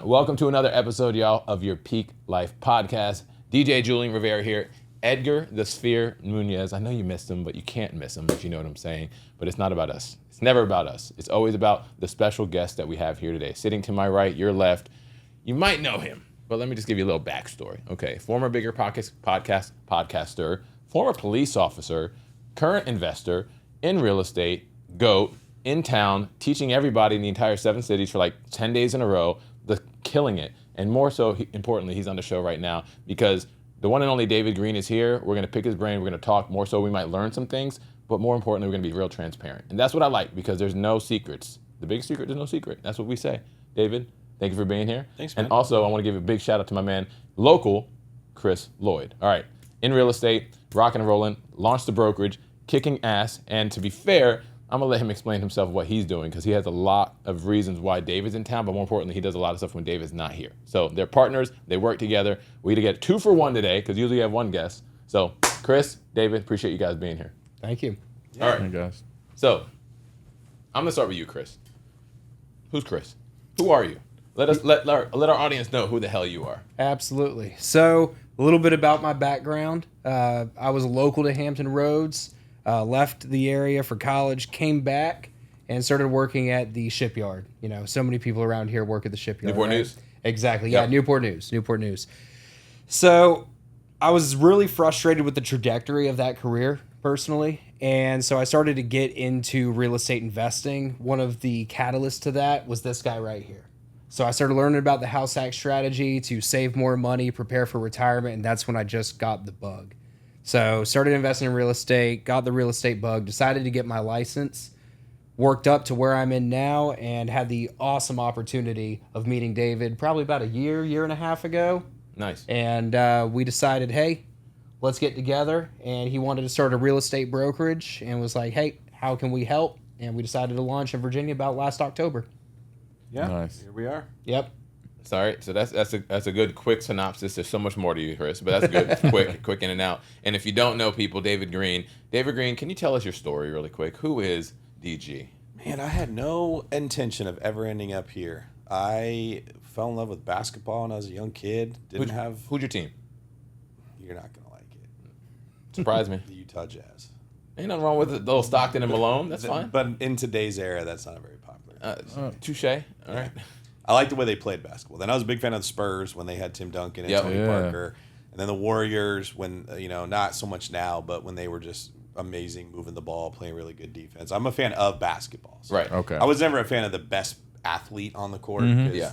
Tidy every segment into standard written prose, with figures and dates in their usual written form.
Welcome to another episode, y'all, of your Peak Life podcast. DJ Julian Rivera here. Edgar the Sphere Nunez. I know you missed him, but you can't miss him if you know what I'm saying. But it's not about us. It's never about us. It's always about the special guest that we have here today. Sitting to my right, your left. You might know him, but let me just give you a little backstory. Okay, former Bigger podcaster, former police officer, current investor in real estate, GOAT, in town, teaching everybody in the entire 7 cities for like 10 days in a row, killing it. And more so, importantly, he's on the show right now because the one and only David Green is here. We're going to pick his brain. We're going to talk more so we might learn some things, but more importantly, we're going to be real transparent. And that's what I like because there's no secrets. The big secret, there's no secret. That's what we say. David, thank you for being here. Thanks, man. And also, I want to give a big shout out to my man, local Chris Lloyd. All right, in real estate, rocking and rolling, launched the brokerage, kicking ass, and to be fair, I'm going to let him explain himself what he's doing because he has a lot of reasons why David's in town, but more importantly, he does a lot of stuff when David's not here. So they're partners. They work together. We get 2 for 1 today because usually you have one guest. So Chris, David, appreciate you guys being here. Thank you. All right. Hey, guys. So I'm going to start with you, Chris. Who's Chris? Who are you? Let our audience know who the hell you are. Absolutely. So a little bit about my background. I was local to Hampton Roads. Left the area for college, came back, and started working at the shipyard. You know, so many people around here work at the shipyard. Newport right? News? Exactly. Yep. Yeah, Newport News. So I was really frustrated with the trajectory of that career personally. And so I started to get into real estate investing. One of the catalysts to that was this guy right here. So I started learning about the house hack strategy to save more money, prepare for retirement, and that's when I just got the bug. So started investing in real estate, got the real estate bug, decided to get my license, worked up to where I'm in now, and had the awesome opportunity of meeting David probably about a year and a half ago. Nice. And we decided, hey, let's get together. And he wanted to start a real estate brokerage and was like, hey, how can we help? And we decided to launch in Virginia about last October. Yeah, Nice. Here we are. Yep. Sorry, so that's a good quick synopsis. There's so much more to you, Chris, but that's good. quick in and out. And if you don't know people, David Green, can you tell us your story really quick? Who is DG? Man, I had no intention of ever ending up here. I fell in love with basketball when I was a young kid. Who's your team? You're not gonna like it. Surprise me. The Utah Jazz. Ain't nothing wrong with it. Little Stockton and Malone. That's fine. But in today's era, that's not very popular. Touche. All right. I like the way they played basketball. Then I was a big fan of the Spurs when they had Tim Duncan and Yep. Tony Yeah. Parker, and then the Warriors when not so much now, but when they were just amazing, moving the ball, playing really good defense. I'm a fan of basketball. So Right. Okay. I was never a fan of the best athlete on the court. Yeah.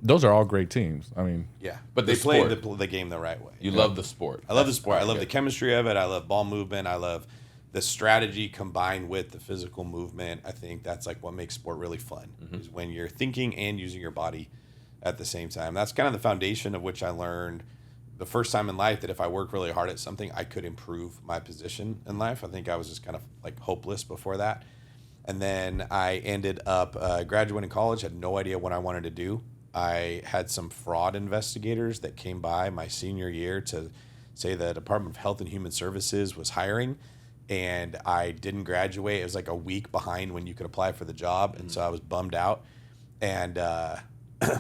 Those are all great teams. I mean, Yeah, But they the played sport. the game the right way. You love the sport. I love the sport. I love the good. chemistry of it. I love ball movement. I love the strategy combined with the physical movement. I think that's like what makes sport really fun is when you're thinking and using your body at the same time. That's kind of the foundation of which I learned the first time in life that if I work really hard at something, I could improve my position in life. I think I was just kind of like hopeless before that. And then I ended up graduating college, had no idea what I wanted to do. I had some fraud investigators that came by my senior year to say the Department of Health and Human Services was hiring, and I didn't graduate. It was like a week behind when you could apply for the job, and so I was bummed out. And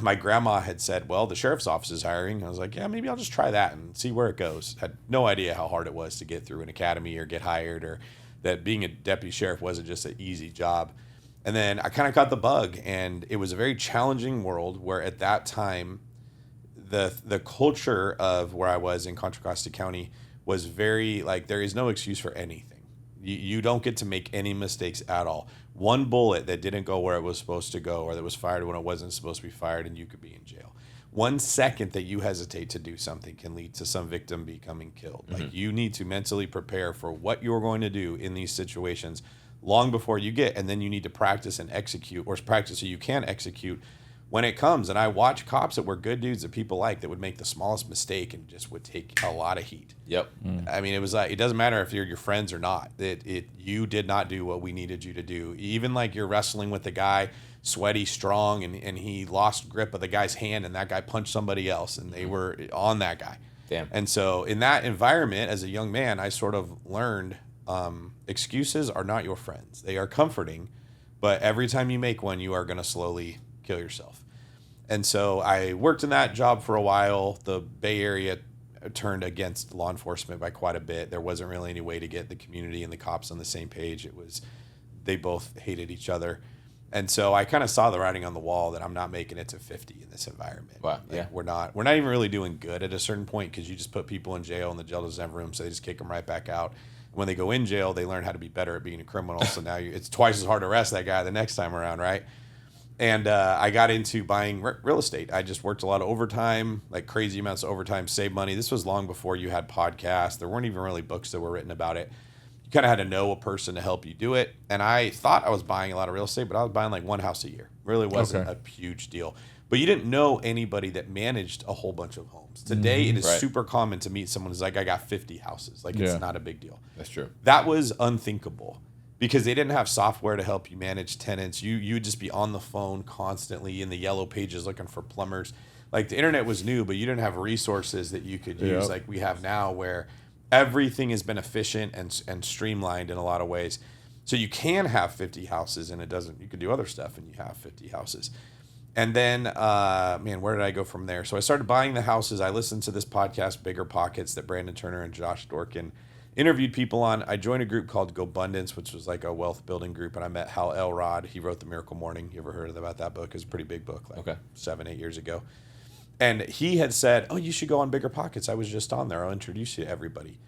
my grandma had said, well, the sheriff's office is hiring. I was like, yeah, maybe I'll just try that and see where it goes. Had no idea how hard it was to get through an academy or get hired, or that being a deputy sheriff wasn't just an easy job. And then I kind of caught the bug, and it was a very challenging world where at that time, the culture of where I was in Contra Costa County was very, like, there is no excuse for anything. You don't get to make any mistakes at all. One bullet that didn't go where it was supposed to go, or that was fired when it wasn't supposed to be fired, and you could be in jail. 1 second that you hesitate to do something can lead to some victim becoming killed. Like, you need to mentally prepare for what you're going to do in these situations long before you get, and then you need to practice and execute, or practice so you can execute when it comes. And I watch cops that were good dudes that people like that would make the smallest mistake and just would take a lot of heat. Yep. I mean, it was like, it doesn't matter if you're your friends or not. You did not do what we needed you to do. Even like you're wrestling with the guy, sweaty, strong, and he lost grip of the guy's hand, and that guy punched somebody else, and they were on that guy. Damn. And so in that environment, as a young man, I sort of learned excuses are not your friends. They are comforting, but every time you make one, you are going to slowly kill yourself. And so I worked in that job for a while. The Bay Area turned against law enforcement by quite a bit. There wasn't really any way to get the community and the cops on the same page. They both hated each other. And so I kind of saw the writing on the wall that I'm not making it to 50 in this environment. Wow. Like, Yeah. We're not even really doing good at a certain point, because you just put people in jail and the jail doesn't have room, so they just kick them right back out. When they go in jail, they learn how to be better at being a criminal. So now it's twice as hard to arrest that guy the next time around, right? And I got into buying real estate. I just worked a lot of overtime, like crazy amounts of overtime, save money. This was long before you had podcasts. There weren't even really books that were written about it. You kind of had to know a person to help you do it. And I thought I was buying a lot of real estate, but I was buying like one house a year. Really wasn't a huge deal. But you didn't know anybody that managed a whole bunch of homes. Today, it is super common to meet someone who's like, I got 50 houses. Like, it's not a big deal. That's true. That was unthinkable, because they didn't have software to help you manage tenants. You would just be on the phone constantly in the yellow pages looking for plumbers. Like, the internet was new, but you didn't have resources that you could use like we have now, where everything has been efficient and streamlined in a lot of ways. So you can have 50 houses, and you can do other stuff and you have 50 houses. And then, where did I go from there? So I started buying the houses. I listened to this podcast, Bigger Pockets, that Brandon Turner and Josh Dorkin interviewed people on. I joined a group called GoBundance, which was like a wealth building group, and I met Hal Elrod. He wrote The Miracle Morning. You ever heard about that book? It's a pretty big book, like 7-8 years ago. And he had said, oh, you should go on Bigger Pockets. I was just on there. I'll introduce you to everybody.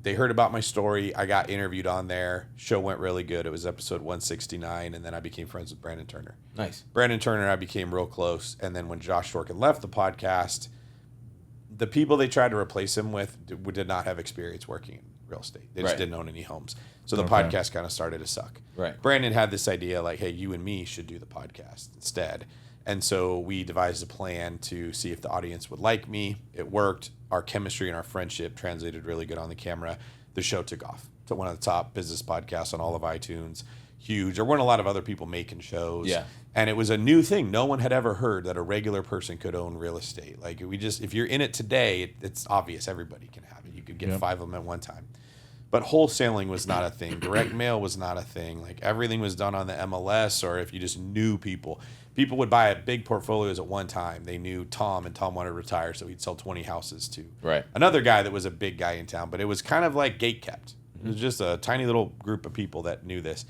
They heard about my story. I got interviewed on there. Show went really good. It was episode 169, and then I became friends with Brandon Turner. Nice. Brandon Turner and I became real close, and then when Josh Dorkin left the podcast, the people they tried to replace him with did not have experience working in real estate. They just didn't own any homes. So the podcast kind of started to suck. Right. Brandon had this idea like, hey, you and me should do the podcast instead. And so we devised a plan to see if the audience would like me. It worked. Our chemistry and our friendship translated really good on the camera. The show took off to one of the top business podcasts on all of iTunes. Huge. There weren't a lot of other people making shows. Yeah. And it was a new thing. No one had ever heard that a regular person could own real estate. Like, if you're in it today, it's obvious everybody can have it. You could get 5 of them at one time. But wholesaling was not a thing. Direct mail was not a thing. Like, everything was done on the MLS, or if you just knew people. People would buy big portfolios at one time. They knew Tom, and Tom wanted to retire, so he'd sell 20 houses to another guy that was a big guy in town. But it was kind of like gatekept. It was just a tiny little group of people that knew this.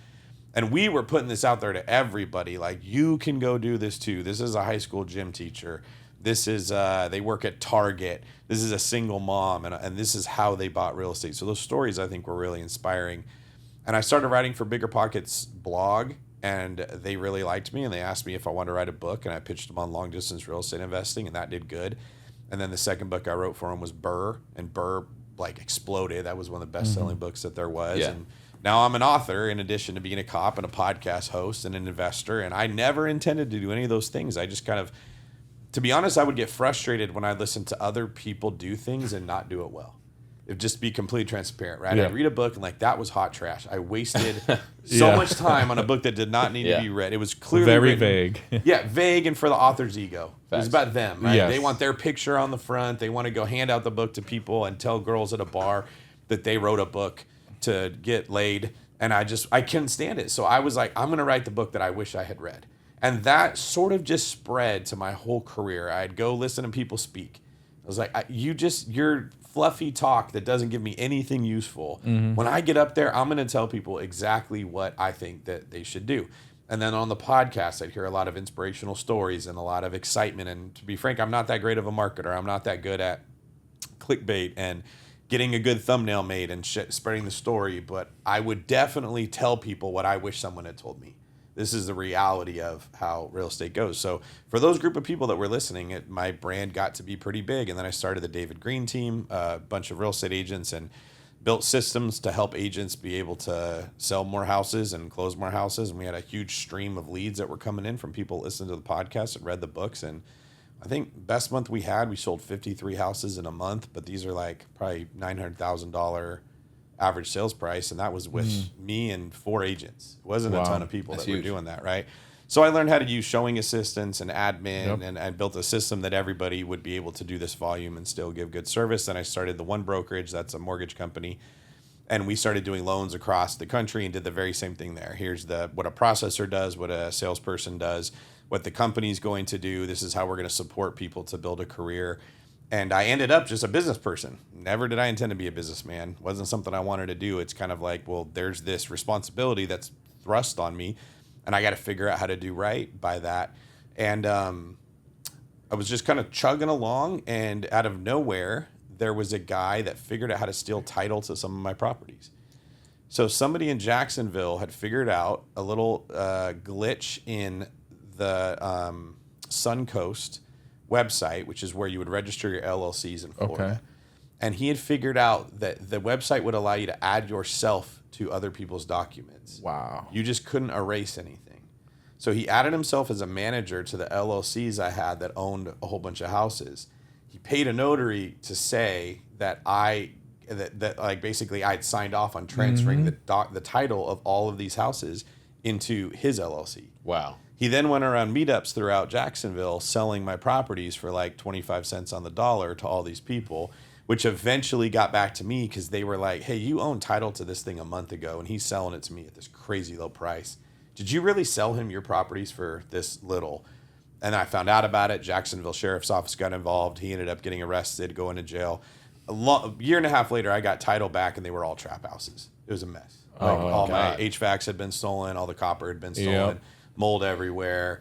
And we were putting this out there to everybody. Like, you can go do this too. This is a high school gym teacher. This is, they work at Target. This is a single mom. And this is how they bought real estate. So those stories, I think, were really inspiring. And I started writing for Bigger Pockets blog, and they really liked me. And they asked me if I wanted to write a book. And I pitched them on long distance real estate investing, and that did good. And then the second book I wrote for them was Burr. And Burr, like, exploded. That was one of the best-selling books that there was. Yeah. And now I'm an author, in addition to being a cop and a podcast host and an investor. And I never intended to do any of those things. I just kind of, to be honest, I would get frustrated when I listened to other people do things and not do it well. It'd just be completely transparent, right? I'd read a book and like, that was hot trash. I wasted so much time on a book that did not need to be read. It was clearly very written, vague. Vague, and for the author's ego. Facts. It was about them, right? Yes. They want their picture on the front. They want to go hand out the book to people and tell girls at a bar that they wrote a book to get laid. And I couldn't stand it. So I was like, I'm going to write the book that I wish I had read. And that sort of just spread to my whole career. I'd go listen to people speak. I was like, you're fluffy talk that doesn't give me anything useful. Mm-hmm. When I get up there, I'm going to tell people exactly what I think that they should do. And then on the podcast, I'd hear a lot of inspirational stories and a lot of excitement. And to be frank, I'm not that great of a marketer. I'm not that good at clickbait and getting a good thumbnail made and spreading the story. But I would definitely tell people what I wish someone had told me. This is the reality of how real estate goes. So for those group of people that were listening, my brand got to be pretty big. And then I started the David Green team, a bunch of real estate agents, and built systems to help agents be able to sell more houses and close more houses. And we had a huge stream of leads that were coming in from people listening to the podcast and read the books. And I think best month we sold 53 houses in a month, but these are like probably $900,000 average sales price, and that was with me and 4 agents. It wasn't a ton of people that were doing that, right? So I learned how to use showing assistants and admin, and I built a system that everybody would be able to do this volume and still give good service. And I started the One Brokerage, that's a mortgage company, and we started doing loans across the country and did the very same thing there. Here's what a processor does, what a salesperson does. what the company's going to do. This is how we're going to support people to build a career. And I ended up just a business person. Never did I intend to be a businessman. Wasn't something I wanted to do. It's kind of like, well, there's this responsibility that's thrust on me, and I got to figure out how to do right by that. And I was just kind of chugging along, and out of nowhere, there was a guy that figured out how to steal title to some of my properties. So somebody in Jacksonville had figured out a little glitch in the Suncoast website, which is where you would register your LLCs in Florida. Okay. And he had figured out that the website would allow you to add yourself to other people's documents. Wow. You just couldn't erase anything. So he added himself as a manager to the LLCs I had that owned a whole bunch of houses. He paid a notary to say that like basically I had signed off on transferring the title of all of these houses into his LLC. Wow. He then went around meetups throughout Jacksonville selling my properties for like 25 cents on the dollar to all these people, which eventually got back to me because they were like, hey, you own title to this thing a month ago and he's selling it to me at this crazy low price. Did you really sell him your properties for this little? And I found out about it. Jacksonville Sheriff's Office got involved. He ended up getting arrested, going to jail. A year and a half later, I got title back and they were all trap houses. It was a mess. All my HVACs had been stolen. All the copper had been stolen. Yep. Mold everywhere.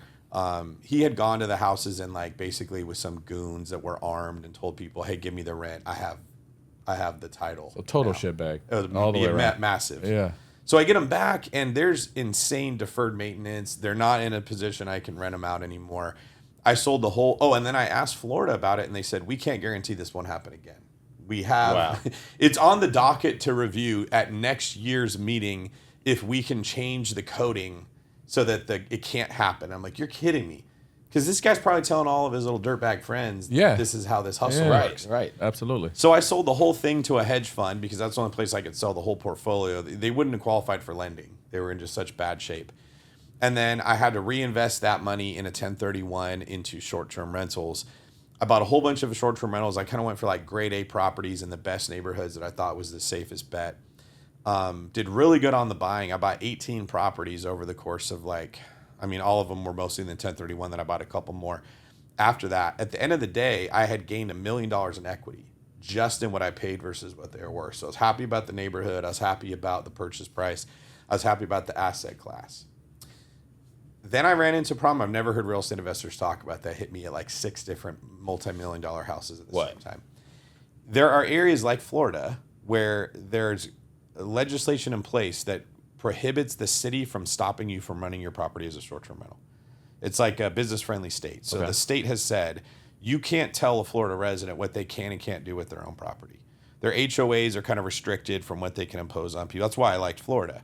He had gone to the houses and like basically with some goons that were armed and told people, hey, give me the rent. I have the title. So total shit bag. It was all the way around. Massive. Yeah. So I get them back, and there's insane deferred maintenance. They're not in a position I can rent them out anymore. I sold the whole. Oh, and then I asked Florida about it, and they said, we can't guarantee this won't happen again. We have. Wow. It's on the docket to review at next year's meeting if we can change the coding so that it can't happen. I'm like, you're kidding me. Because this guy's probably telling all of his little dirtbag friends, this is how this hustle works. Right. Absolutely. So I sold the whole thing to a hedge fund because that's the only place I could sell the whole portfolio. They wouldn't have qualified for lending. They were in just such bad shape. And then I had to reinvest that money in a 1031 into short-term rentals. I bought a whole bunch of short-term rentals. I kind of went for like grade A properties in the best neighborhoods that I thought was the safest bet. Did really good on the buying. I bought 18 properties over the course of all of them were mostly in the 1031, then I bought a couple more after that. At the end of the day, I had gained $1 million in equity just in what I paid versus what they were worth. So I was happy about the neighborhood. I was happy about the purchase price. I was happy about the asset class. Then I ran into a problem I've never heard real estate investors talk about that hit me at like 6 different multi-million-dollar houses at the same time. There are areas like Florida where there's legislation in place that prohibits the city from stopping you from running your property as a short-term rental. It's like a business-friendly state. So the state has said you can't tell a Florida resident what they can and can't do with their own property. Their HOAs are kind of restricted from what they can impose on people. That's why I liked Florida.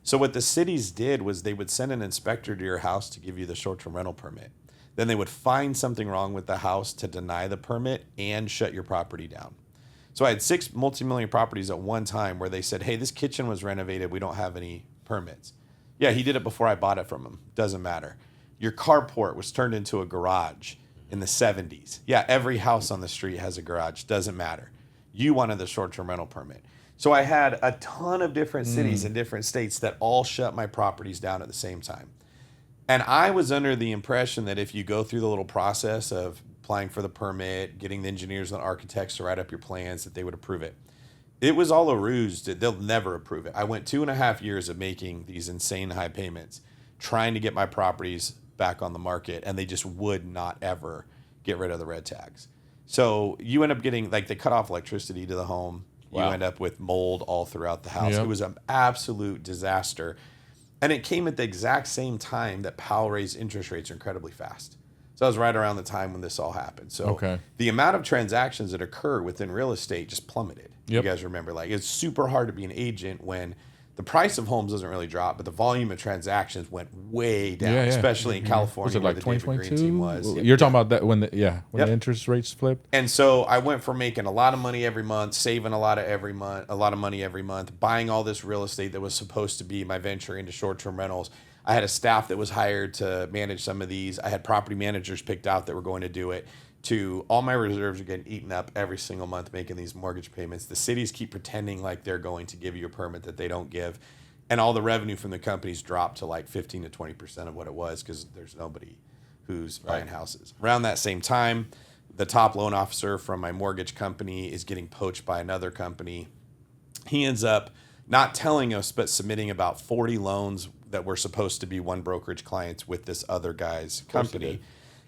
So what the cities did was they would send an inspector to your house to give you the short-term rental permit. Then they would find something wrong with the house to deny the permit and shut your property down. So I had 6 multi-million properties at one time where they said, hey, this kitchen was renovated. We don't have any permits. Yeah, he did it before I bought it from him. Doesn't matter. Your carport was turned into a garage in the 70s. Yeah, every house on the street has a garage. Doesn't matter. You wanted the short-term rental permit. So I had a ton of different cities in different states that all shut my properties down at the same time. And I was under the impression that if you go through the little process of applying for the permit, getting the engineers and the architects to write up your plans, that they would approve it. It was all a ruse. They'll never approve it. I went 2.5 years of making these insane high payments, trying to get my properties back on the market, and they just would not ever get rid of the red tags. So you end up getting, like, they cut off electricity to the home. Wow. You end up with mold all throughout the house. Yep. It was an absolute disaster. And it came at the exact same time that Powell raised interest rates incredibly fast. So that was right around the time when this all happened. So the amount of transactions that occur within real estate just plummeted. Yep. You guys remember, like, it's super hard to be an agent when the price of homes doesn't really drop, but the volume of transactions went way down, especially in California. Was it like where the David Green team was. You're talking about that when the interest rates flipped. And so I went from making a lot of money every month, saving a lot of money every month, buying all this real estate that was supposed to be my venture into short-term rentals. I had a staff that was hired to manage some of these. I had property managers picked out that were going to do it. To all my reserves are getting eaten up every single month making these mortgage payments. The cities keep pretending like they're going to give you a permit that they don't give. And all the revenue from the companies dropped to like 15 to 20% of what it was because there's nobody who's buying houses. Around that same time, the top loan officer from my mortgage company is getting poached by another company. He ends up not telling us, but submitting about 40 loans that were supposed to be one brokerage clients with this other guy's company,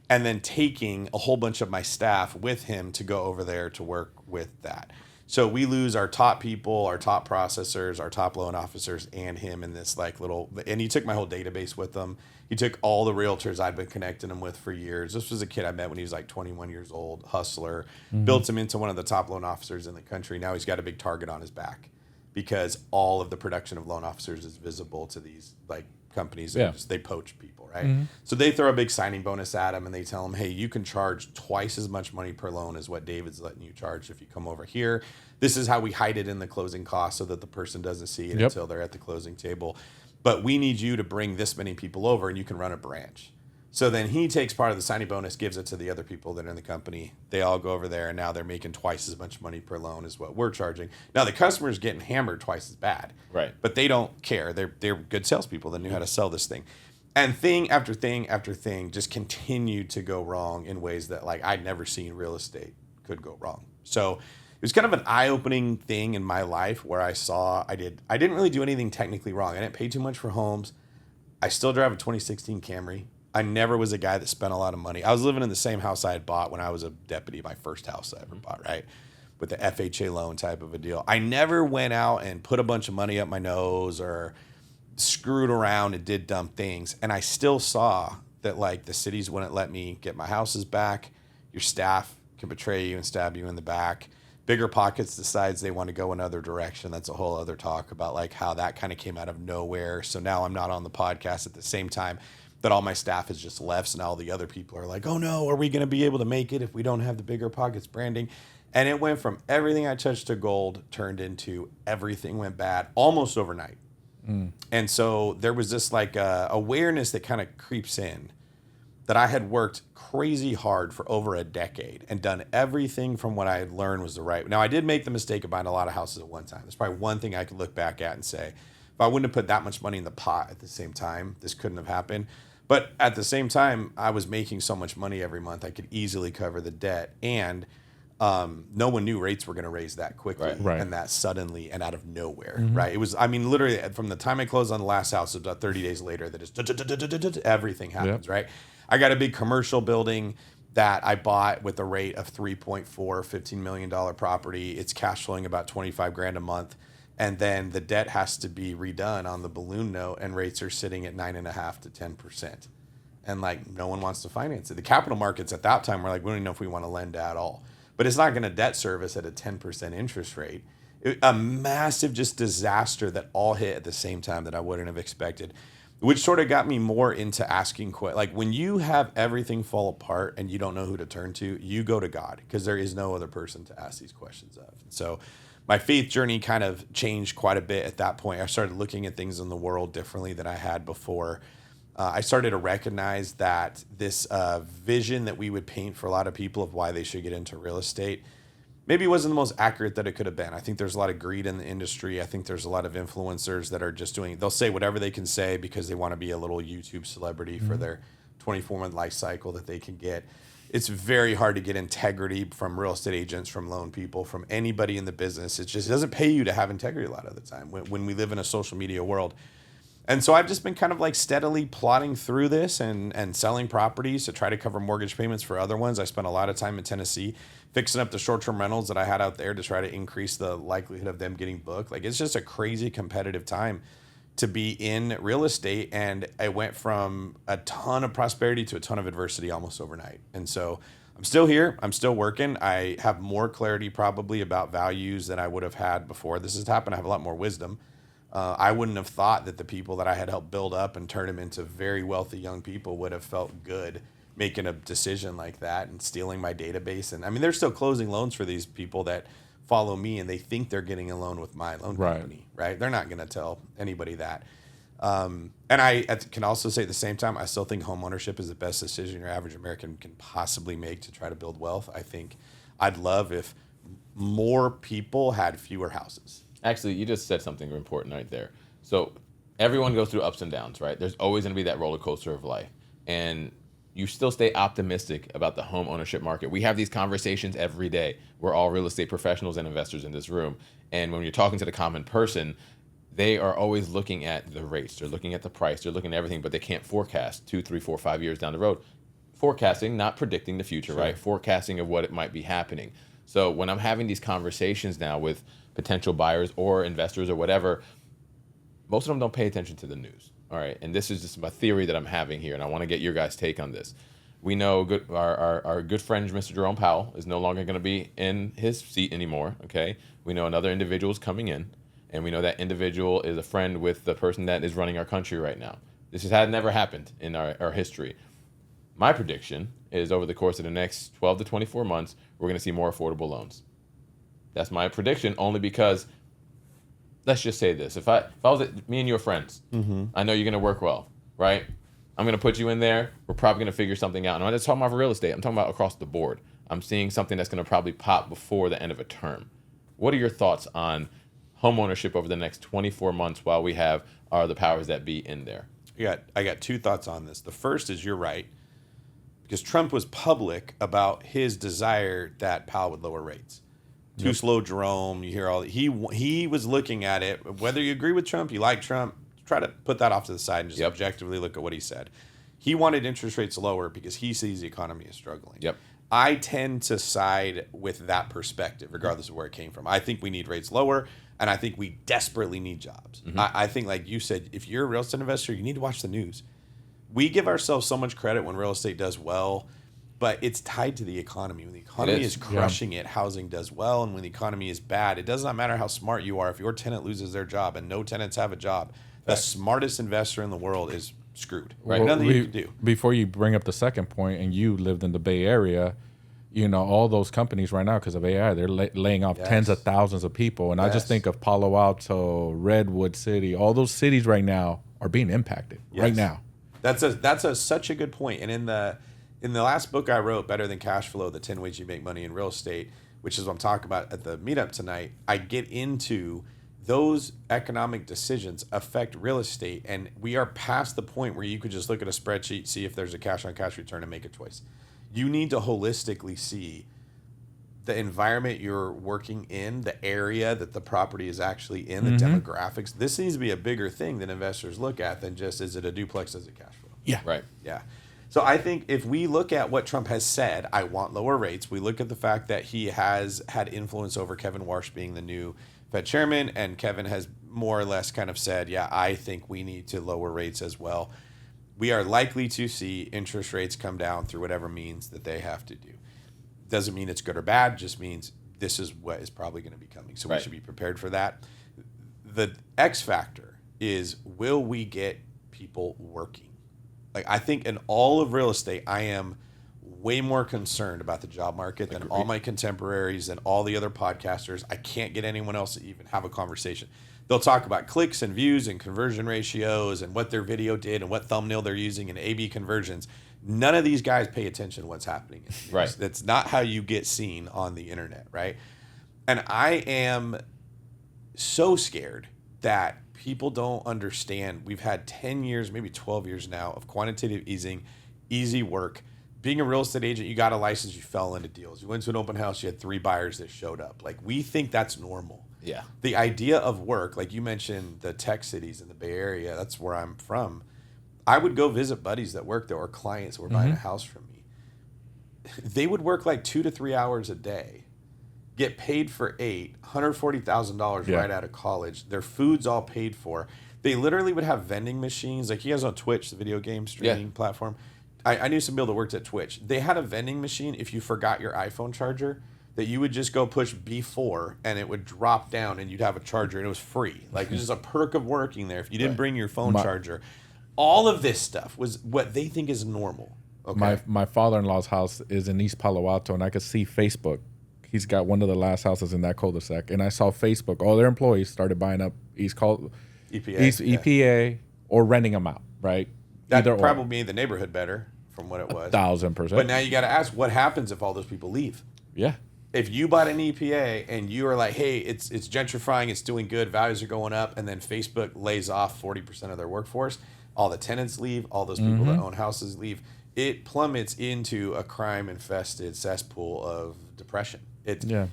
and then taking a whole bunch of my staff with him to go over there to work with that. So we lose our top people, our top processors, our top loan officers, and him in this like little, and he took my whole database with him. He took all the realtors I'd been connecting him with for years. This was a kid I met when he was like 21 years old, hustler, built him into one of the top loan officers in the country. Now he's got a big target on his back because all of the production of loan officers is visible to these like companies that they poach people, right? So they throw a big signing bonus at him and they tell him, hey, you can charge twice as much money per loan as what David's letting you charge if you come over here. This is how we hide it in the closing costs so that the person doesn't see it until they're at the closing table. But we need you to bring this many people over and you can run a branch. So then he takes part of the signing bonus, gives it to the other people that are in the company. They all go over there and now they're making twice as much money per loan as what we're charging. Now the customer's getting hammered twice as bad. Right. But they don't care. They're good salespeople that knew how to sell this thing. And thing after thing after thing just continued to go wrong in ways that like I'd never seen real estate could go wrong. So it was kind of an eye-opening thing in my life where I saw I didn't really do anything technically wrong. I didn't pay too much for homes. I still drive a 2016 Camry. I never was a guy that spent a lot of money. I was living in the same house I had bought when I was a deputy, my first house I ever bought, right? With the FHA loan type of a deal. I never went out and put a bunch of money up my nose or screwed around and did dumb things. And I still saw that like the cities wouldn't let me get my houses back. Your staff can betray you and stab you in the back. Bigger Pockets decides they want to go another direction. That's a whole other talk about like how that kind of came out of nowhere. So now I'm not on the podcast at the same time that all my staff has just left. So now all the other people are like, oh no, are we going to be able to make it if we don't have the Bigger Pockets branding? And it went from everything I touched to gold turned into everything went bad almost overnight. And so there was this like awareness that kind of creeps in that I had worked crazy hard for over a decade and done everything from what I had learned was the right. Now I did make the mistake of buying a lot of houses at one time. There's probably one thing I could look back at and say, if I wouldn't have put that much money in the pot at the same time, this couldn't have happened. But at the same time, I was making so much money every month, I could easily cover the debt. And no one knew rates were going to raise that quickly and that suddenly and out of nowhere, right? It was, I mean, literally from the time I closed on the last house, about 30 days later, that is everything happens, right? I got a big commercial building that I bought with a rate of 3.4, $15 million property. It's cash flowing about 25 grand a month. And then the debt has to be redone on the balloon note and rates are sitting at 9.5 to 10%. And like, no one wants to finance it. The capital markets at that time were like, we don't even know if we want to lend at all. But it's not going to debt service at a 10% interest rate. A massive just disaster that all hit at the same time that I wouldn't have expected, which sort of got me more into asking questions. Like when you have everything fall apart and you don't know who to turn to, you go to God because there is no other person to ask these questions of. And so my faith journey kind of changed quite a bit at that point. I started looking at things in the world differently than I had before. I started to recognize that this vision that we would paint for a lot of people of why they should get into real estate maybe wasn't the most accurate that it could have been. I think there's a lot of greed in the industry. I think there's a lot of influencers that are just they'll say whatever they can say because they want to be a little YouTube celebrity for their 24-month life cycle that they can get. It's very hard to get integrity from real estate agents, from loan people, from anybody in the business. It doesn't pay you to have integrity a lot of the time when we live in a social media world. And so I've just been kind of like steadily plodding through this and selling properties to try to cover mortgage payments for other ones. I spent a lot of time in Tennessee fixing up the short-term rentals that I had out there to try to increase the likelihood of them getting booked. Like it's just a crazy competitive time to be in real estate. And I went from a ton of prosperity to a ton of adversity almost overnight. And so I'm still here. I'm still working. I have more clarity probably about values than I would have had before this has happened. I have a lot more wisdom. I wouldn't have thought that the people that I had helped build up and turn them into very wealthy young people would have felt good making a decision like that and stealing my database. And I mean, they're still closing loans for these people that follow me and they think they're getting a loan with my loan company, right? They're not going to tell anybody that. And I can also say at the same time, I still think homeownership is the best decision your average American can possibly make to try to build wealth. I think I'd love if more people had fewer houses. Actually, you just said something important right there. So everyone goes through ups and downs, right? There's always going to be that roller coaster of life. And you still stay optimistic about the home ownership market. We have these conversations every day. We're all real estate professionals and investors in this room. And when you're talking to the common person, they are always looking at the rates. They're looking at the price. They're looking at everything, but they can't forecast 2, 3, 4, 5 years down the road. Forecasting, not predicting the future, right? Forecasting of what it might be happening. So when I'm having these conversations now with potential buyers or investors or whatever, most of them don't pay attention to the news. All right. And this is just my theory that I'm having here. And I want to get your guys' take on this. We know our good friend, Mr. Jerome Powell, is no longer going to be in his seat anymore. Okay. We know another individual is coming in. And we know that individual is a friend with the person that is running our country right now. This had never happened in our history. My prediction is over the course of the next 12 to 24 months, we're going to see more affordable loans. That's my prediction, only because, let's just say this. If I was me and you are friends, I know you're going to work well, right? I'm going to put you in there. We're probably going to figure something out. And I'm not just talking about real estate. I'm talking about across the board. I'm seeing something that's going to probably pop before the end of a term. What are your thoughts on home ownership over the next 24 months while we have the powers that be in there? I got 2 thoughts on this. The first is you're right, because Trump was public about his desire that Powell would lower rates. Too slow, Jerome. You hear all that. He was looking at it. Whether you agree with Trump, you like Trump, try to put that off to the side and just objectively look at what he said. He wanted interest rates lower because he sees the economy is struggling. Yep. I tend to side with that perspective, regardless of where it came from. I think we need rates lower, and I think we desperately need jobs. I think, like you said, if you're a real estate investor, you need to watch the news. We give ourselves so much credit when real estate does well, but it's tied to the economy. When the economy is crushing it, housing does well. And when the economy is bad, it does not matter how smart you are. If your tenant loses their job, and no tenants have a job, the smartest investor in the world is screwed. Right? Well, Nothing you can do. Before you bring up the second point, and you lived in the Bay Area, you know, all those companies right now, because of AI, they're laying off tens of thousands of people. And I just think of Palo Alto, Redwood City, all those cities right now are being impacted right now. That's such a good point. And in the last book I wrote, Better Than Cash Flow, the 10 Ways You Make Money in Real Estate, which is what I'm talking about at the meetup tonight, I get into those economic decisions affect real estate. And we are past the point where you could just look at a spreadsheet, see if there's a cash on cash return, and make a choice. You need to holistically see the environment you're working in, the area that the property is actually in, the demographics. This needs to be a bigger thing that investors look at than just, is it a duplex, is it cash flow? Yeah. Right. Yeah. So I think if we look at what Trump has said, I want lower rates. We look at the fact that he has had influence over Kevin Warsh being the new Fed chairman, and Kevin has more or less kind of said, yeah, I think we need to lower rates as well. We are likely to see interest rates come down through whatever means that they have to do. Doesn't mean it's good or bad, just means this is what is probably going to be coming. So we should be prepared for that. The X factor is, will we get people working? Like, I think in all of real estate, I am way more concerned about the job market than all my contemporaries and all the other podcasters. I can't get anyone else to even have a conversation. They'll talk about clicks and views and conversion ratios and what their video did and what thumbnail they're using and A/B conversions. None of these guys pay attention to what's happening. Right. That's not how you get seen on the internet, right? And I am so scared that people don't understand. We've had 10 years, maybe 12 years now of quantitative easing, easy work. Being a real estate agent, you got a license, you fell into deals. You went to an open house, you had 3 buyers that showed up. Like, we think that's normal. Yeah. The idea of work, like you mentioned, the tech cities in the Bay Area, that's where I'm from. I would go visit buddies that work there or clients that were buying a house from me. They would work like 2 to 3 hours a day, get paid for 8, $140,000 right out of college. Their food's all paid for. They literally would have vending machines. Like, you guys on Twitch, the video game streaming platform. I knew some people that worked at Twitch. They had a vending machine if you forgot your iPhone charger, that you would just go push B4 and it would drop down and you'd have a charger, and it was free. Like, it was just a perk of working there if you didn't bring your phone charger. All of this stuff was what they think is normal. Okay. My father-in-law's house is in East Palo Alto, and I could see Facebook. He's got one of the last houses in that cul-de-sac, and I saw Facebook. All their employees started buying up EPA or renting them out, right? That probably made the neighborhood better from what it was. 1,000%. But now you got to ask, what happens if all those people leave? Yeah. If you bought an EPA and you are like, hey, it's gentrifying, it's doing good, values are going up, and then Facebook lays off 40% of their workforce, all the tenants leave, all those people that own houses leave, it plummets into a crime-infested cesspool of depression.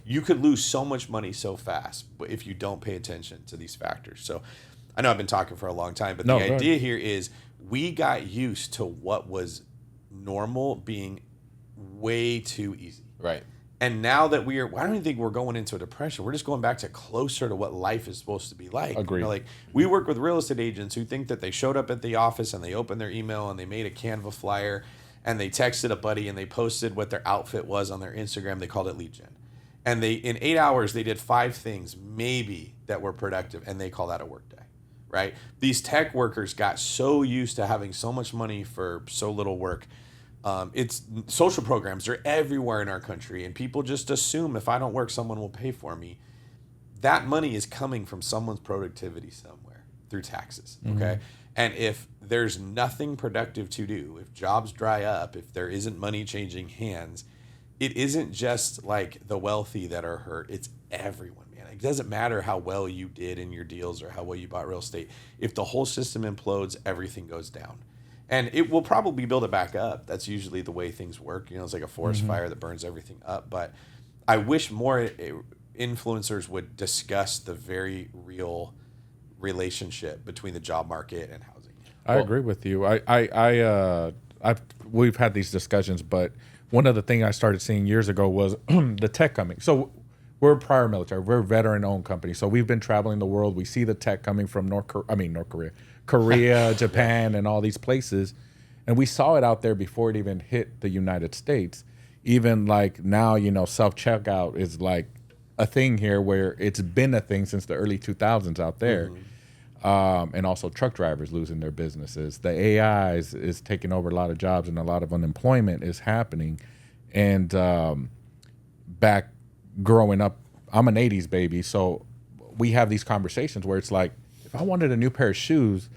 You could lose so much money so fast if you don't pay attention to these factors. So I know I've been talking for a long time, but the idea here is we got used to what was normal being way too easy. Right. And now that I don't even think we're going into a depression. We're just going back to closer to what life is supposed to be like. Agreed. You know, like we work with real estate agents who think that they showed up at the office and they opened their email and they made a Canva flyer and they texted a buddy and they posted what their outfit was on their Instagram. They called it lead gen. And in 8 hours, they did 5 things maybe that were productive, and they call that a work day, right? These tech workers got so used to having so much money for so little work. It's social programs are everywhere in our country, and people just assume if I don't work, someone will pay for me. That money is coming from someone's productivity somewhere through taxes, okay? And if there's nothing productive to do, if jobs dry up, if there isn't money changing hands, it isn't just like the wealthy that are hurt. It's everyone, man. It doesn't matter how well you did in your deals or how well you bought real estate. If the whole system implodes, everything goes down. And it will probably build it back up. That's usually the way things work. You know, it's like a forest fire that burns everything up. But I wish more influencers would discuss the very real relationship between the job market and housing. I agree with you. We've had these discussions, but one of the things I started seeing years ago was the tech coming. So we're prior military. We're a veteran-owned company. So we've been traveling the world. We see the tech coming from Korea, Japan, and all these places. And we saw it out there before it even hit the United States. Even like now, you know, self-checkout is like a thing here where it's been a thing since the early 2000s out there. And also truck drivers losing their businesses. The AI is taking over a lot of jobs, and a lot of unemployment is happening. And back growing up, I'm an 80s baby, so we have these conversations where it's like, if I wanted a new pair of shoes,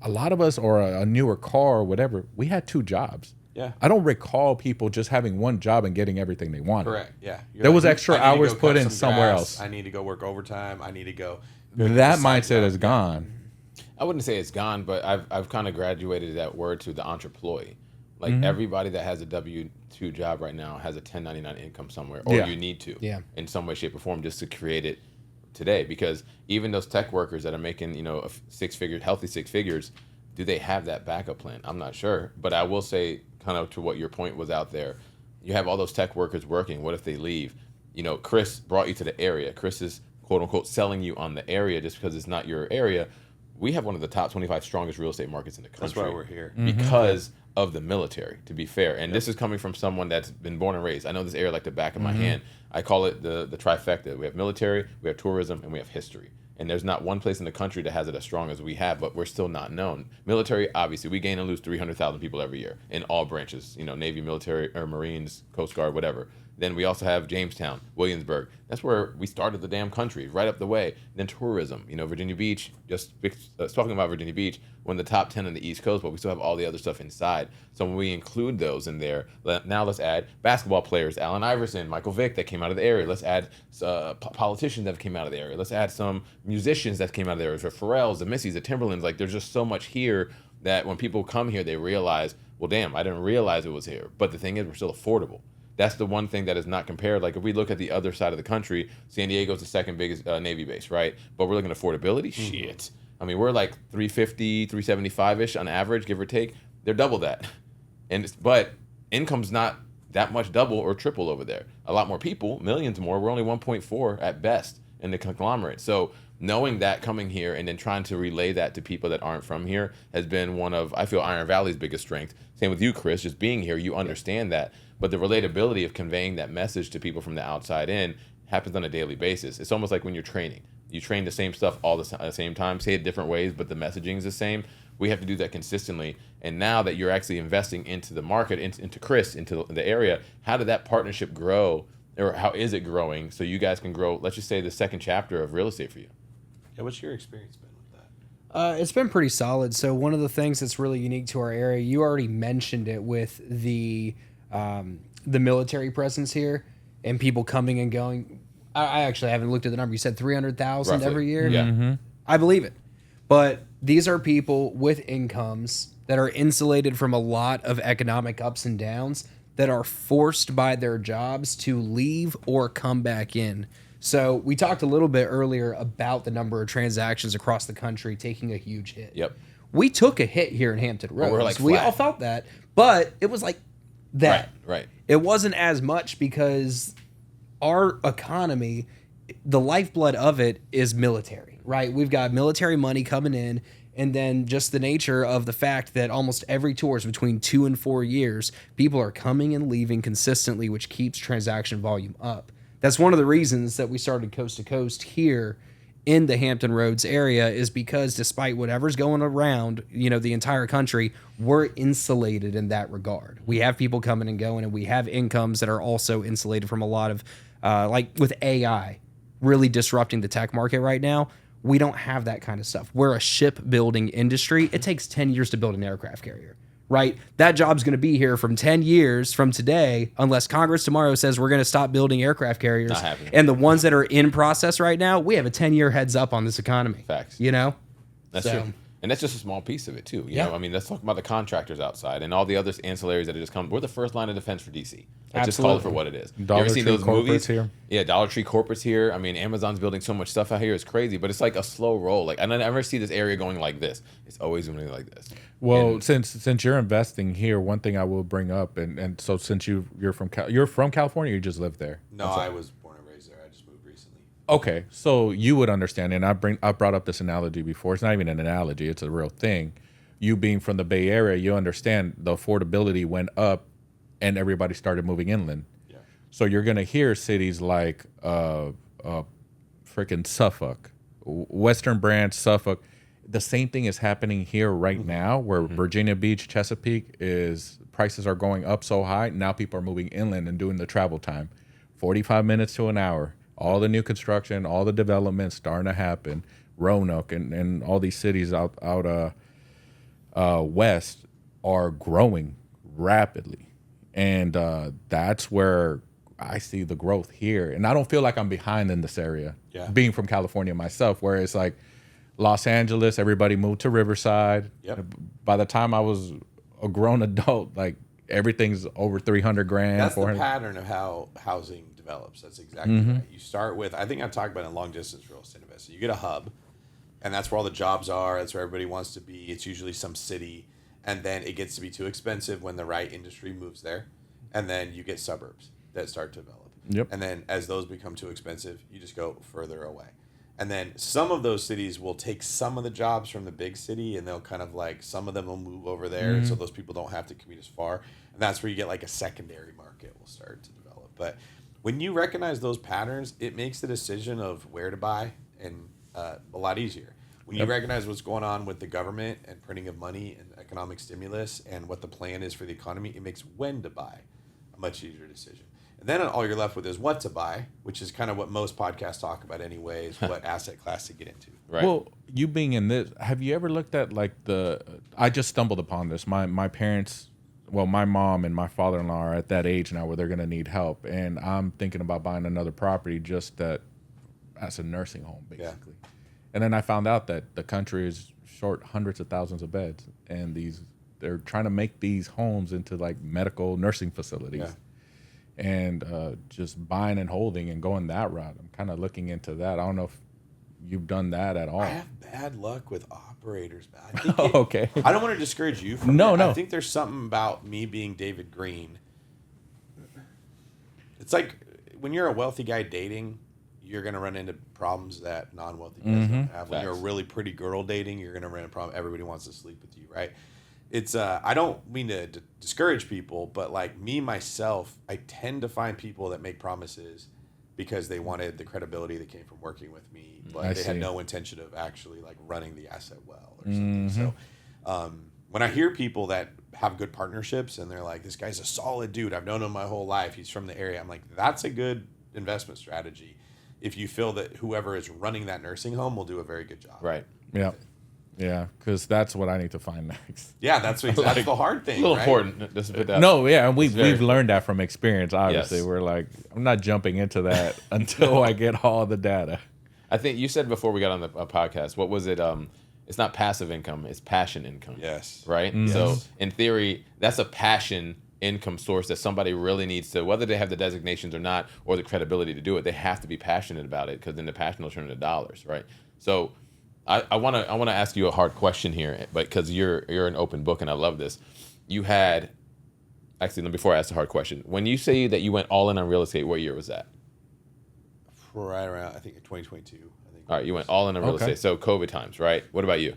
a lot of us, or a newer car or whatever, we had 2 jobs. Yeah. I don't recall people just having one job and getting everything they wanted. Correct, yeah. There was extra hours put in somewhere else. I need to go work overtime. I need to go. That mindset is gone. I wouldn't say it's gone, but I've kind of graduated that word to the entreployee. Like everybody that has a W-2 job right now has a 1099 income somewhere, or you need to in some way, shape, or form just to create it today. Because even those tech workers that are making, you know, healthy six figures, do they have that backup plan? I'm not sure, but I will say, kind of to what your point was out there, you have all those tech workers working. What if they leave? You know, Chris brought you to the area. Chris is quote unquote selling you on the area just because it's not your area. We have one of the top 25 strongest real estate markets in the country. That's why we're here. Because of the military, to be fair. And this is coming from someone that's been born and raised. I know this area like the back of my hand. I call it the trifecta. We have military, we have tourism, and we have history. And there's not one place in the country that has it as strong as we have, but we're still not known. Military, obviously, we gain and lose 300,000 people every year in all branches, you know, Navy, military, or Marines, Coast Guard, whatever. Then we also have Jamestown, Williamsburg. That's where we started the damn country, right up the way. Then tourism, you know, Virginia Beach, just talking about Virginia Beach, one of the top 10 on the East Coast, but we still have all the other stuff inside. So when we include those in there, now let's add basketball players, Allen Iverson, Michael Vick that came out of the area. Let's add politicians that came out of the area. Let's add some musicians that came out of the area, the Pharrells, the Missies, the Timberlands. Like, there's just so much here that when people come here, they realize, well, damn, I didn't realize it was here. But the thing is, we're still affordable. That's the one thing that is not compared. Like, if we look at the other side of the country, San Diego's the second biggest Navy base, right? But we're looking at affordability. Shit. I mean, we're like 350, 375-ish on average, give or take. They're double that. But income's not that much double or triple over there. A lot more people, millions more. We're only 1.4 at best in the conglomerate. So knowing that coming here and then trying to relay that to people that aren't from here has been one of, I feel, Iron Valley's biggest strength. Same with you, Chris, just being here, you understand that. But the relatability of conveying that message to people from the outside in happens on a daily basis. It's almost like when you're training. You train the same stuff all at the same time, say it different ways, but the messaging is the same. We have to do that consistently. And now that you're actually investing into the market, into Chris, into the area, how did that partnership grow, or how is it growing so you guys can grow, let's just say, the second chapter of real estate for you? Yeah, what's your experience been with that? It's been pretty solid. So one of the things that's really unique to our area, you already mentioned it with the military presence here and people coming and going. I actually haven't looked at the number. You said 300,000 every year. Yeah. I believe it. But these are people with incomes that are insulated from a lot of economic ups and downs, that are forced by their jobs to leave or come back in. So we talked a little bit earlier about the number of transactions across the country taking a huge hit. Yep. We took a hit here in Hampton Roads. we're, like, we flat. all felt that, but it was like that. Right. It wasn't as much because our economy, the lifeblood of it is military, right? We've got military money coming in, and then just the nature of the fact that almost every tour is between 2 and 4 years, people are coming and leaving consistently, which keeps transaction volume up. That's one of the reasons that we started Coast to Coast here in the Hampton Roads area, is because despite whatever's going around, the entire country, we're insulated in that regard. We have people coming and going, and we have incomes that are also insulated from a lot of, like with AI really disrupting the tech market right now. We don't have that kind of stuff. We're a shipbuilding industry. It takes 10 years to build an aircraft carrier, right? That job's going to be here from 10 years from today, unless Congress tomorrow says we're going to stop building aircraft carriers. Not happening. And the ones that are in process right now, we have a 10-year heads up on this economy. Facts. That's So- true. And that's just a small piece of it, too. You Yeah. know, I mean, let's talk about the contractors outside and all the other ancillaries that have just come. We're the first line of defense for DC. Let's just call it for what it is. Dollar you ever seen Tree those corporates movies? here? Yeah, Dollar Tree corporates here. I mean, Amazon's building so much stuff out here. It's crazy, but it's like a slow roll. Like, I never see this area going like this. It's always going like this. Well, And- since you're investing here, one thing I will bring up, and so since you're from California, you just live there. No, I was born and raised there. I just moved recently. Okay, so you would understand, and I brought up this analogy before. It's not even an analogy; it's a real thing. You being from the Bay Area, you understand the affordability went up, and everybody started moving inland. Yeah. So you're gonna hear cities like freaking Suffolk, Western Branch, Suffolk. The same thing is happening here right now, where Virginia Beach, Chesapeake prices are going up so high. Now people are moving inland and doing the travel time, 45 minutes to an hour. All the new construction, all the development starting to happen. Roanoke and all these cities out west are growing rapidly, and that's where I see the growth here. And I don't feel like I'm behind in this area, being from California myself, where it's like Los Angeles, everybody moved to Riverside. Yep. By the time I was a grown adult, like everything's over 300 grand. That's the 400. pattern of how housing develops. That's exactly right. You start with, I think I've talked about in long distance real estate investing. You get a hub, and that's where all the jobs are. That's where everybody wants to be. It's usually some city, and then it gets to be too expensive when the right industry moves there, and then you get suburbs that start to develop. Yep. And then as those become too expensive, you just go further away. And then some of those cities will take some of the jobs from the big city, and they'll kind of like, some of them will move over there, and so those people don't have to commute as far. And that's where you get like a secondary market will start to develop. But when you recognize those patterns, it makes the decision of where to buy and a lot easier. When you recognize what's going on with the government and printing of money and economic stimulus and what the plan is for the economy, it makes when to buy a much easier decision. And then all you're left with is what to buy, which is kind of what most podcasts talk about anyways, what asset class to get into. Right. Well, you being in this, have you ever looked at like I just stumbled upon this. My parents, well, my mom and my father-in-law are at that age now where they're going to need help. And I'm thinking about buying another property just as a nursing home, basically. Yeah. And then I found out that the country is short hundreds of thousands of beds. And they're trying to make these homes into like medical nursing facilities. Yeah. And just buying and holding and going that route. I'm kind of looking into that. I don't know if you've done that at all. I have bad luck with operators, man. I think Okay. I don't want to discourage you from No, it. no. I think there's something about me being David Green. It's like when you're a wealthy guy dating, you're going to run into problems that non-wealthy guys don't have. When you're a really pretty girl dating, you're going to run into a problem. Everybody wants to sleep with you, right? It's I don't mean to discourage people, but like me, myself, I tend to find people that make promises because they wanted the credibility that came from working with me, but they had no intention of actually like running the asset well or something. So when I hear people that have good partnerships and they're like, this guy's a solid dude, I've known him my whole life, he's from the area, I'm like, that's a good investment strategy if you feel that whoever is running that nursing home will do a very good job. Right. Yeah. Yeah, because that's what I need to find next. Yeah, that's the hard thing. A little right? important. Just to put that. No, yeah, and we've very learned that from experience. Obviously, Yes. we're like, I'm not jumping into that until I get all the data. I think you said before we got on the podcast, what was it? It's not passive income, it's passion income. Yes. Right? So in theory, that's a passion income source that somebody really needs to, whether they have the designations or not, or the credibility to do it, they have to be passionate about it, because then the passion will turn into dollars, right? So I want to ask you a hard question here, but because you're an open book and I love this. You had, actually, before I ask the hard question, when you say that you went all in on real estate, what year was that? Right around, I think 2022. I think. All right, you went all in on real estate. So COVID times, right? What about you?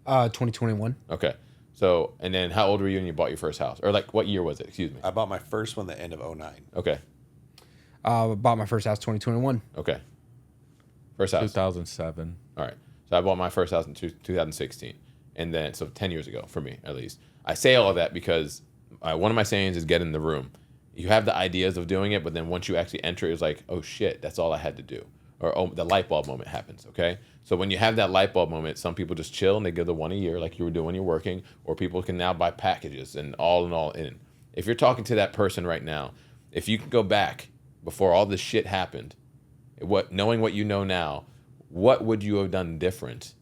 2021. Okay. So, and then how old were you when you bought your first house? Or like, what year was it? Excuse me. I bought my first one the end of 2009. Okay. Bought my first house 2021. Okay. First house. 2007. All right. So I bought my first house in 2016. And then, so 10 years ago, for me, at least. I say all of that because one of my sayings is get in the room. You have the ideas of doing it, but then once you actually enter, it's like, oh shit, that's all I had to do. Or the light bulb moment happens, okay? So when you have that light bulb moment, some people just chill and they give the one a year like you were doing when you're working, or people can now buy packages and all in. If you're talking to that person right now, if you could go back before all this shit happened, knowing what you know now, what would you have done different,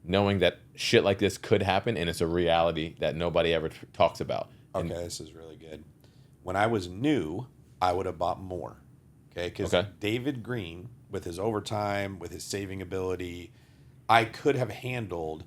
knowing that shit like this could happen and it's a reality that nobody ever talks about? Okay, this is really good. When I was new, I would have bought more, okay? Because David Green, with his overtime, with his saving ability, I could have handled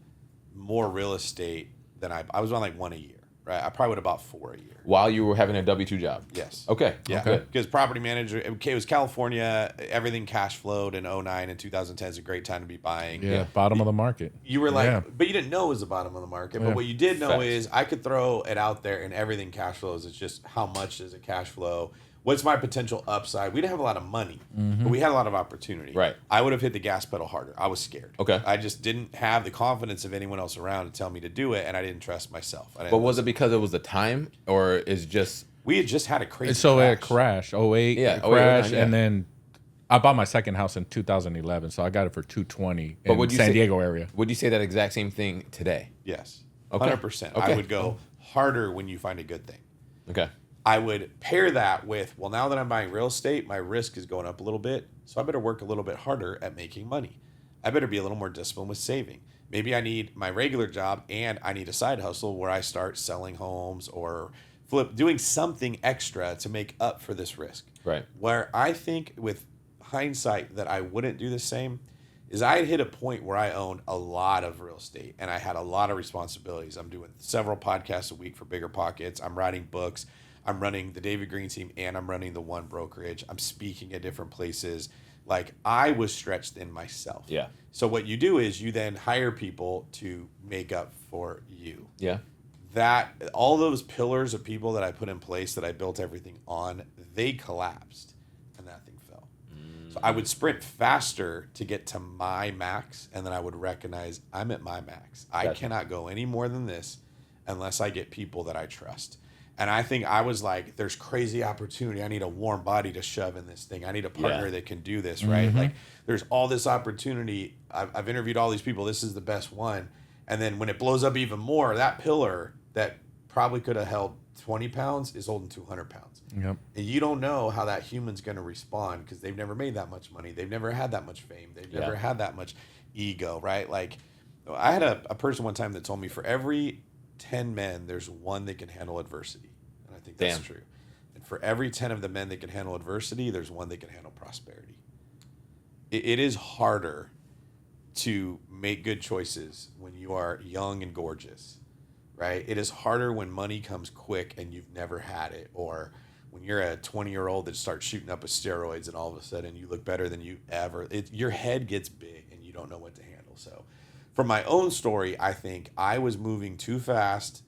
more real estate than I was on like one a year, right? I probably would have bought 4 a year. While you were having a W-2 job? Yes. Okay. Yeah. Okay. Because property manager, it was California, everything cash flowed in 2009 and 2010 is a great time to be buying. Yeah, bottom of the market. You were like, but you didn't know it was the bottom of the market. But what you did know Facts. is I could throw it out there and everything cash flows. It's just how much is it cash flow? What's my potential upside? We didn't have a lot of money, but we had a lot of opportunity. Right. I would have hit the gas pedal harder. I was scared. Okay. I just didn't have the confidence of anyone else around to tell me to do it, and I didn't trust myself. But was it because it was the time, or is just... We had just had a crazy So crash. it crashed. 08, Yeah, it 08, crashed, 09, and then I bought my second house in 2011, so I got it for 220 in San Diego area. Would you say that exact same thing today? Yes. Okay. 100%. Okay. I would go harder when you find a good thing. Okay. I would pair that with, well, now that I'm buying real estate, my risk is going up a little bit, so I better work a little bit harder at making money. I better be a little more disciplined with saving. Maybe I need my regular job and I need a side hustle where I start selling homes or doing something extra to make up for this risk. Right. Where I think with hindsight that I wouldn't do the same is I had hit a point where I owned a lot of real estate and I had a lot of responsibilities. I'm doing several podcasts a week for Bigger Pockets. I'm writing books. I'm running the David Green team and I'm running the one brokerage. I'm speaking at different places. Like I was stretched in myself. Yeah. So what you do is you then hire people to make up for you. Yeah. That all those pillars of people that I put in place that I built everything on, they collapsed and that thing fell. So I would sprint faster to get to my max and then I would recognize I'm at my max. I cannot go any more than this unless I get people that I trust. And I think I was like, there's crazy opportunity. I need a warm body to shove in this thing. I need a partner that can do this, right? Like, there's all this opportunity. I've interviewed all these people. This is the best one. And then when it blows up even more, that pillar that probably could have held 20 pounds is holding 200 pounds. Yep. And you don't know how that human's going to respond because they've never made that much money. They've never had that much fame. They've never had that much ego, right? Like, I had a person one time that told me for every 10 men, there's one that can handle adversity. And I think that's true. And for every 10 of the men that can handle adversity, there's one that can handle prosperity. It is harder to make good choices when you are young and gorgeous, right? It is harder when money comes quick and you've never had it, or when you're a 20-year-old that starts shooting up with steroids and all of a sudden you look better than you ever. Your head gets big and you don't know what to handle. So from my own story, I think I was moving too fast.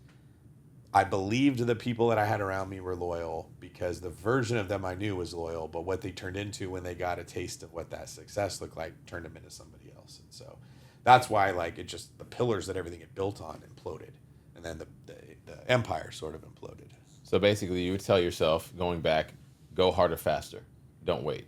I believed the people that I had around me were loyal because the version of them I knew was loyal, but what they turned into when they got a taste of what that success looked like turned them into somebody else. And so that's why, like, it just, the pillars that everything had built on imploded. And then the empire sort of imploded. So basically, you would tell yourself, going back, go harder, faster. Don't wait.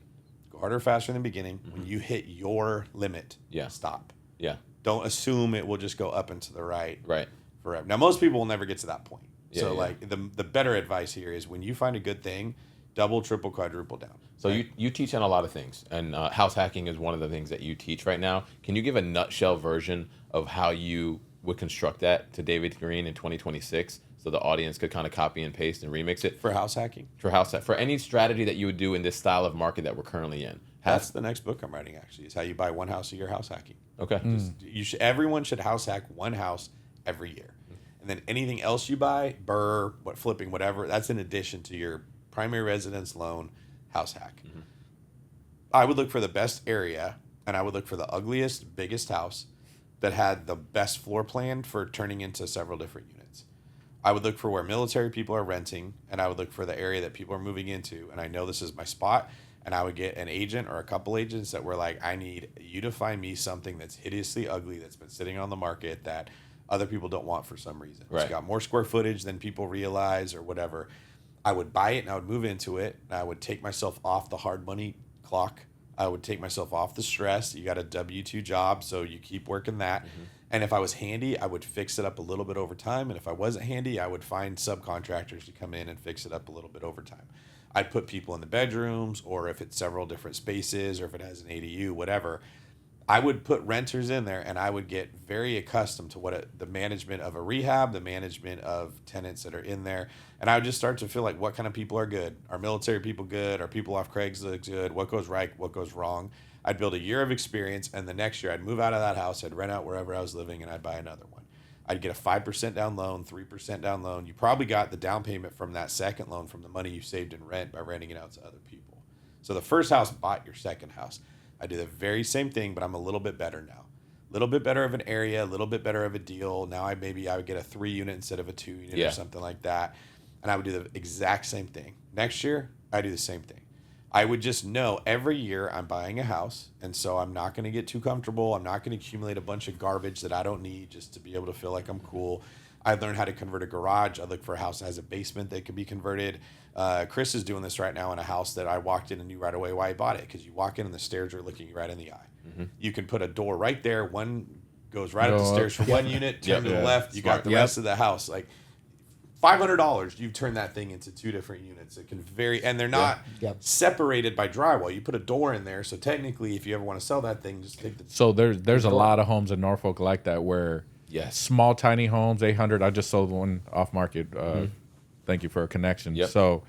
Go harder, faster in the beginning. When you hit your limit, stop. Yeah. Don't assume it will just go up and to the right. Right. Forever. Now, most people will never get to that point. Yeah, So, like, the better advice here is when you find a good thing, double, triple, quadruple down. So you teach on a lot of things, and house hacking is one of the things that you teach right now. Can you give a nutshell version of how you would construct that to David Green in 2026, so the audience could kind of copy and paste and remix it For house hacking? for any strategy that you would do in this style of market that we're currently in? That's the next book I'm writing, actually, is how you buy one house a year house hacking. Okay. Everyone should house hack one house every year. And then anything else you buy, flipping, whatever, that's in addition to your primary residence loan house hack. I would look for the best area, and I would look for the ugliest, biggest house that had the best floor plan for turning into several different units. I would look for where military people are renting, and I would look for the area that people are moving into, and I know this is my spot, and I would get an agent or a couple agents that were like, I need you to find me something that's hideously ugly that's been sitting on the market that other people don't want for some reason. Right. It's got more square footage than people realize or whatever. I would buy it and I would move into it, and I would take myself off the hard money clock. I would take myself off the stress. You got a W-2 job, so you keep working that. And if I was handy, I would fix it up a little bit over time. And if I wasn't handy, I would find subcontractors to come in and fix it up a little bit over time. I'd put people in the bedrooms, or if it's several different spaces, or if it has an ADU, whatever. I would put renters in there, and I would get very accustomed to the management of a rehab, the management of tenants that are in there. And I would just start to feel like, what kind of people are good? Are military people good? Are people off Craigslist good? What goes right? What goes wrong? I'd build a year of experience, and the next year I'd move out of that house. I'd rent out wherever I was living, and I'd buy another one. I'd get a 5% down loan, 3% down loan. You probably got the down payment from that second loan from the money you saved in rent by renting it out to other people. So the first house bought your second house. I do the very same thing, but I'm a little bit better now. A little bit better of an area, a little bit better of a deal. Now I would get a 3-unit instead of a 2-unit or something like that. And I would do the exact same thing. Next year, I do the same thing. I would just know every year I'm buying a house, and so I'm not going to get too comfortable. I'm not going to accumulate a bunch of garbage that I don't need just to be able to feel like I'm cool. I learned how to convert a garage. I look for a house that has a basement that can be converted. Chris is doing this right now in a house that I walked in and knew right away why I bought it, because you walk in and the stairs are looking you right in the eye. You can put a door right there. One goes right up the stairs for one unit, turn to the left. You got the rest of the house. Like $500, you've turned that thing into 2 different units. It can vary, and they're not separated by drywall. You put a door in there, so technically, if you ever want to sell that thing, just take the. So there's a lot of homes in Norfolk like that where small tiny homes, 800. I just sold one off market. Thank you for a connection. Yep. So,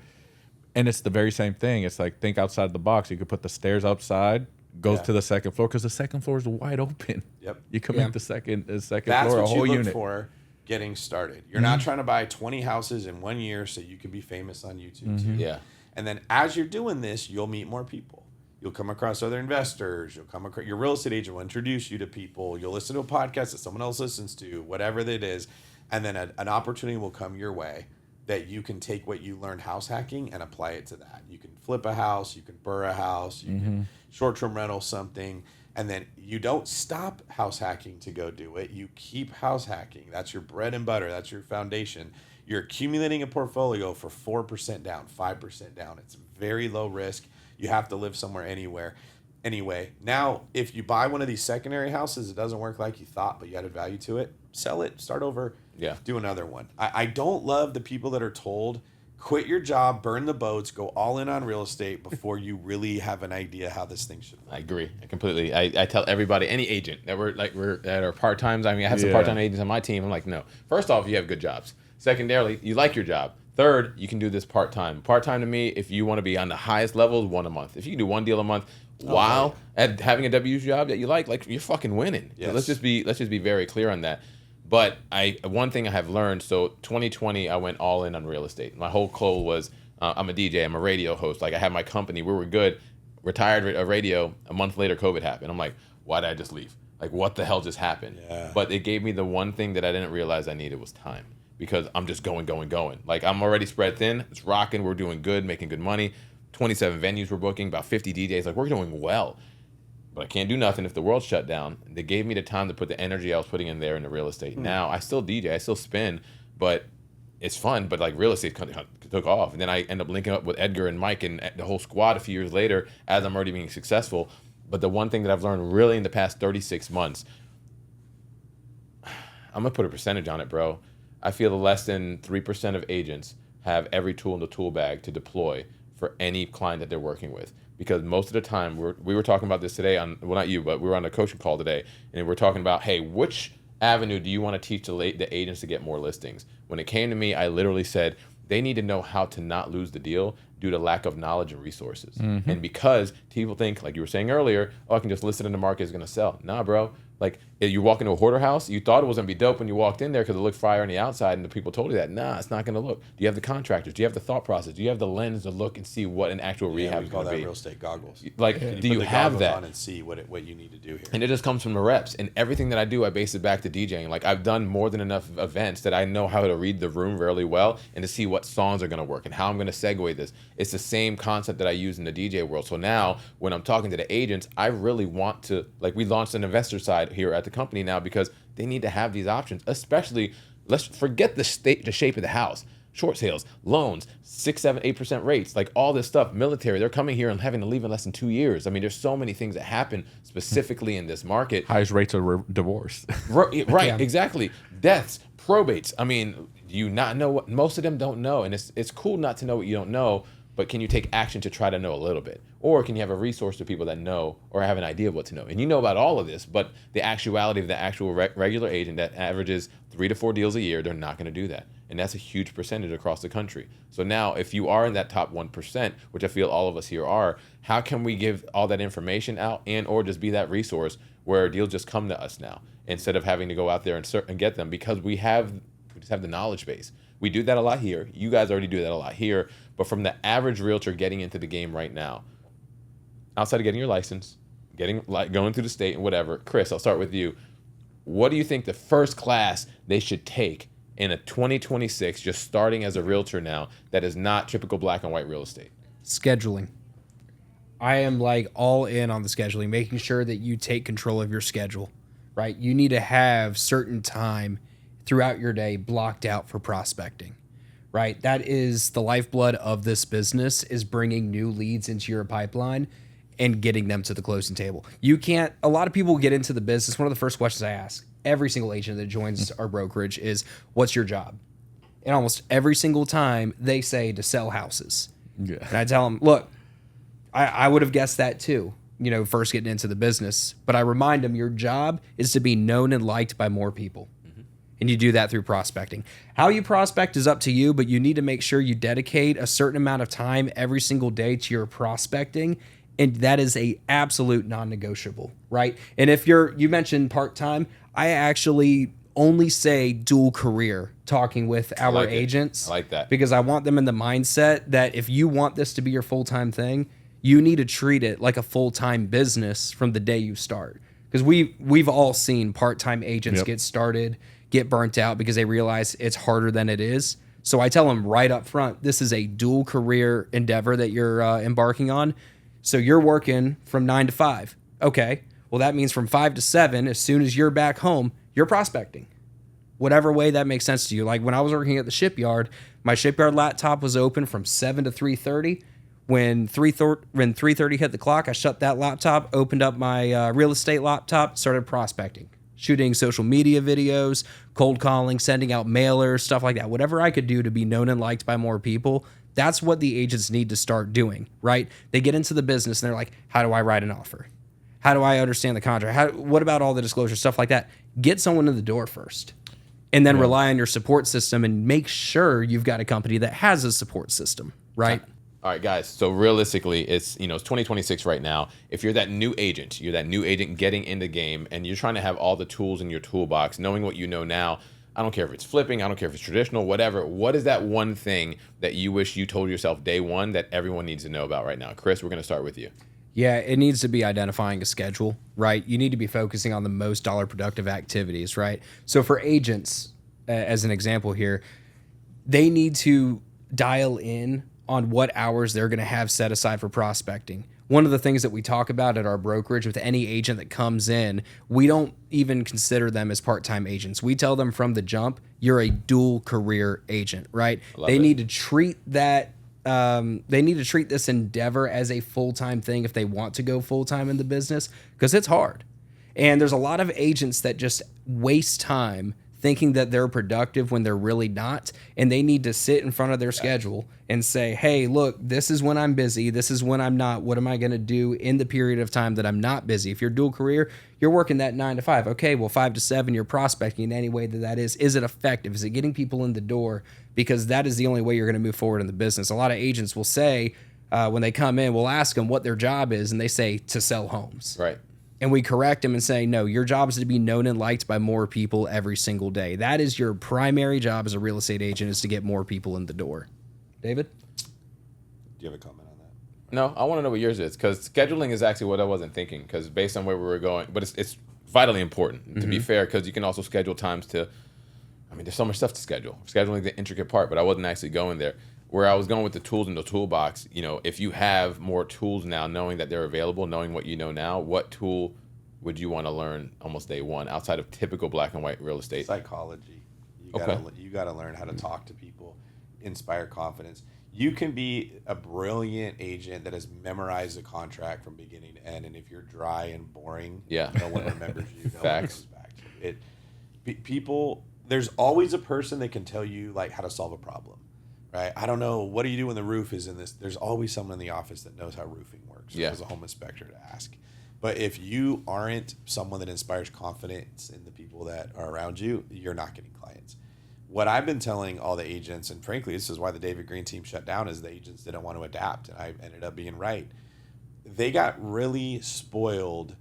and it's the very same thing. It's like, think outside the box. You could put the stairs outside, goes to the second floor, because the second floor is wide open. Yep. You come in the second That's floor, a what whole you look unit. for getting started. You're not trying to buy 20 houses in 1 year so you can be famous on YouTube too. Yeah. And then as you're doing this, you'll meet more people. You'll come across other investors. You'll come across your real estate agent will introduce you to people. You'll listen to a podcast that someone else listens to, whatever that is. And then an opportunity will come your way that you can take what you learned house hacking and apply it to that. You can flip a house, you can burr a house, you can short-term rental something, and then you don't stop house hacking to go do it. You keep house hacking. That's your bread and butter. That's your foundation. You're accumulating a portfolio for 4% down, 5% down. It's very low risk. You have to live somewhere anyway. Now, if you buy one of these secondary houses, it doesn't work like you thought, but you added value to it, sell it, start over, do another one. I don't love the people that are told, quit your job, burn the boats, go all in on real estate before you really have an idea how this thing should work. I agree completely. I tell everybody, any agent that that are part-times. I mean, I have some part-time agents on my team. I'm like, no. First off, you have good jobs. Secondarily, you like your job. Third, you can do this part-time. Part-time to me, if you want to be on the highest level, 1 a month. If you can do 1 deal a month, while at having a W job that you like you're fucking winning. Yes. So let's just be very clear on that. But one thing I have learned, so 2020, I went all in on real estate. My whole goal was, I'm a DJ, I'm a radio host. Like, I had my company, we were good. Retired a radio, a month later, COVID happened. I'm like, why did I just leave? Like, what the hell just happened? Yeah. But it gave me the one thing that I didn't realize I needed was time. Because I'm just going. Like, I'm already spread thin. It's rocking. We're doing good, making good money. 27 venues we're booking, about 50 DJs. Like, we're doing well. But I can't do nothing if the world's shut down. They gave me the time to put the energy I was putting in there into real estate. Now, I still DJ. I still spin. But it's fun. But, like, real estate took off. And then I end up linking up with Edgar and Mike and the whole squad a few years later as I'm already being successful. But the one thing that I've learned really in the past 36 months, I'm going to put a percentage on it, bro. I feel less than 3% of agents have every tool in the tool bag to deploy for any client that they're working with. Because most of the time, we were talking about this today on, well, not you, but we were on a coaching call today, and we're talking about, hey, which avenue do you want to teach the agents to get more listings? When it came to me, I literally said, they need to know how to not lose the deal due to lack of knowledge and resources. And because people think, like you were saying earlier, oh, I can just list it in the market, it's going to sell. Nah, bro. Like, if you walk into a hoarder house, you thought it was going to be dope when you walked in there because it looked fire on the outside, and the people told you that. Nah, it's not going to look. Do you have the contractors? Do you have the thought process? Do you have the lens to look and see what an actual rehab is going to be? Real estate goggles. Like, do you have that? On and see what you need to do here. And it just comes from the reps. And everything that I do, I base it back to DJing. Like, I've done more than enough events that I know how to read the room really well and to see what songs are going to work and how I'm going to segue this. It's the same concept that I use in the DJ world. So now when I'm talking to the agents, I really want to, like, we launched an investor side here at the company now because they need to have these options, especially, let's forget the shape of the house. Short sales, loans, 6, 7, 8% rates, like all this stuff, military, they're coming here and having to leave in less than 2 years. I mean, there's so many things that happen specifically in this market. Highest rates of divorce. Right, yeah. Exactly. Deaths, probates. I mean, do you not know what, most of them don't know. And it's cool not to know what you don't know, but can you take action to try to know a little bit? Or can you have a resource to people that know or have an idea of what to know? And you know about all of this, but the actuality of the actual regular agent that averages 3 to 4 deals a year, they're not going to do that. And that's a huge percentage across the country. So now if you are in that top 1%, which I feel all of us here are, how can we give all that information out and or just be that resource where deals just come to us now instead of having to go out there and get them, because we just have the knowledge base. We do that a lot here. You guys already do that a lot here. But from the average realtor getting into the game right now, outside of getting your license, going through the state and whatever, Chris, I'll start with you. What do you think the first class they should take in a 2026, just starting as a realtor now, that is not typical black and white real estate? Scheduling. I am like all in on the scheduling, making sure that you take control of your schedule, right? You need to have certain time throughout your day blocked out for prospecting, right? That is the lifeblood of this business, is bringing new leads into your pipeline and getting them to the closing table. A lot of people get into the business. One of the first questions I ask every single agent that joins our brokerage is, what's your job? And almost every single time they say to sell houses. Yeah. And I tell them, look, I would have guessed that too, first getting into the business. But I remind them, your job is to be known and liked by more people. And you do that through prospecting. How you prospect is up to you, but you need to make sure you dedicate a certain amount of time every single day to your prospecting. And that is a absolute non-negotiable, right? And if you mentioned part-time, I actually only say dual career talking with our agents. I like that. Because I want them in the mindset that if you want this to be your full-time thing, you need to treat it like a full-time business from the day you start. Because we've all seen part-time agents get started, get burnt out because they realize it's harder than it is. So I tell them right up front, this is a dual career endeavor that you're embarking on. So you're working from 9 to 5. Okay, well, that means from 5 to 7, as soon as you're back home, you're prospecting. Whatever way that makes sense to you. Like when I was working at the shipyard, my shipyard laptop was open from 7 to 3:30. When 3:30 hit the clock, I shut that laptop, opened up my real estate laptop, started prospecting, shooting social media videos, cold calling, sending out mailers, stuff like that. Whatever I could do to be known and liked by more people, that's what the agents need to start doing, right? They get into the business and they're like, how do I write an offer? How do I understand the contract? What about all the disclosure, stuff like that? Get someone in the door first. And then rely on your support system and make sure you've got a company that has a support system, right? All right, guys. So realistically, it's 2026 right now. If you're that new agent, getting in the game, and you're trying to have all the tools in your toolbox, knowing what you know now. I don't care if it's flipping, I don't care if it's traditional, whatever. What is that one thing that you wish you told yourself day one that everyone needs to know about right now? Chris, we're going to start with you. Yeah, it needs to be identifying a schedule, right? You need to be focusing on the most dollar productive activities, right? So for agents, as an example here, they need to dial in on what hours they're going to have set aside for prospecting. One of the things that we talk about at our brokerage with any agent that comes in, we don't even consider them as part-time agents. We tell them from the jump, you're a dual career agent, right? They need to treat that. They need to treat this endeavor as a full-time thing if they want to go full-time in the business, because it's hard. And there's a lot of agents that just waste time thinking that they're productive when they're really not. And they need to sit in front of their schedule and say, hey, look, this is when I'm busy. This is when I'm not. What am I going to do in the period of time that I'm not busy? If you're dual career, you're working that 9 to 5. Okay, well, 5 to 7, you're prospecting in any way that is. Is it effective? Is it getting people in the door? Because that is the only way you're going to move forward in the business. A lot of agents will say, when they come in, we'll ask them what their job is, and they say to sell homes. Right. And we correct them and say, no, your job is to be known and liked by more people every single day. That is your primary job as a real estate agent, is to get more people in the door. David? Do you have a comment on that? No, I want to know what yours is, because scheduling is actually what I wasn't thinking, because based on where we were going, but it's vitally important, to be fair, because you can also schedule times to, I mean, there's so much stuff to schedule. Scheduling is the intricate part, but I wasn't actually going there. Where I was going with the tools in the toolbox, you know, if you have more tools now, knowing that they're available, knowing what you know now, what tool would you want to learn almost day one outside of typical black and white real estate? Psychology. You gotta learn how to talk to people, inspire confidence. You can be a brilliant agent that has memorized a contract from beginning to end, and if you're dry and boring, no one remembers you. No one comes back to you. People, there's always a person that can tell you like how to solve a problem. Right? I don't know. What do you do when the roof is in this? There's always someone in the office that knows how roofing works. There's a home inspector to ask. But if you aren't someone that inspires confidence in the people that are around you, you're not getting clients. What I've been telling all the agents, and frankly, this is why the David Green team shut down, is the agents didn't want to adapt. And I ended up being right. They got really spoiled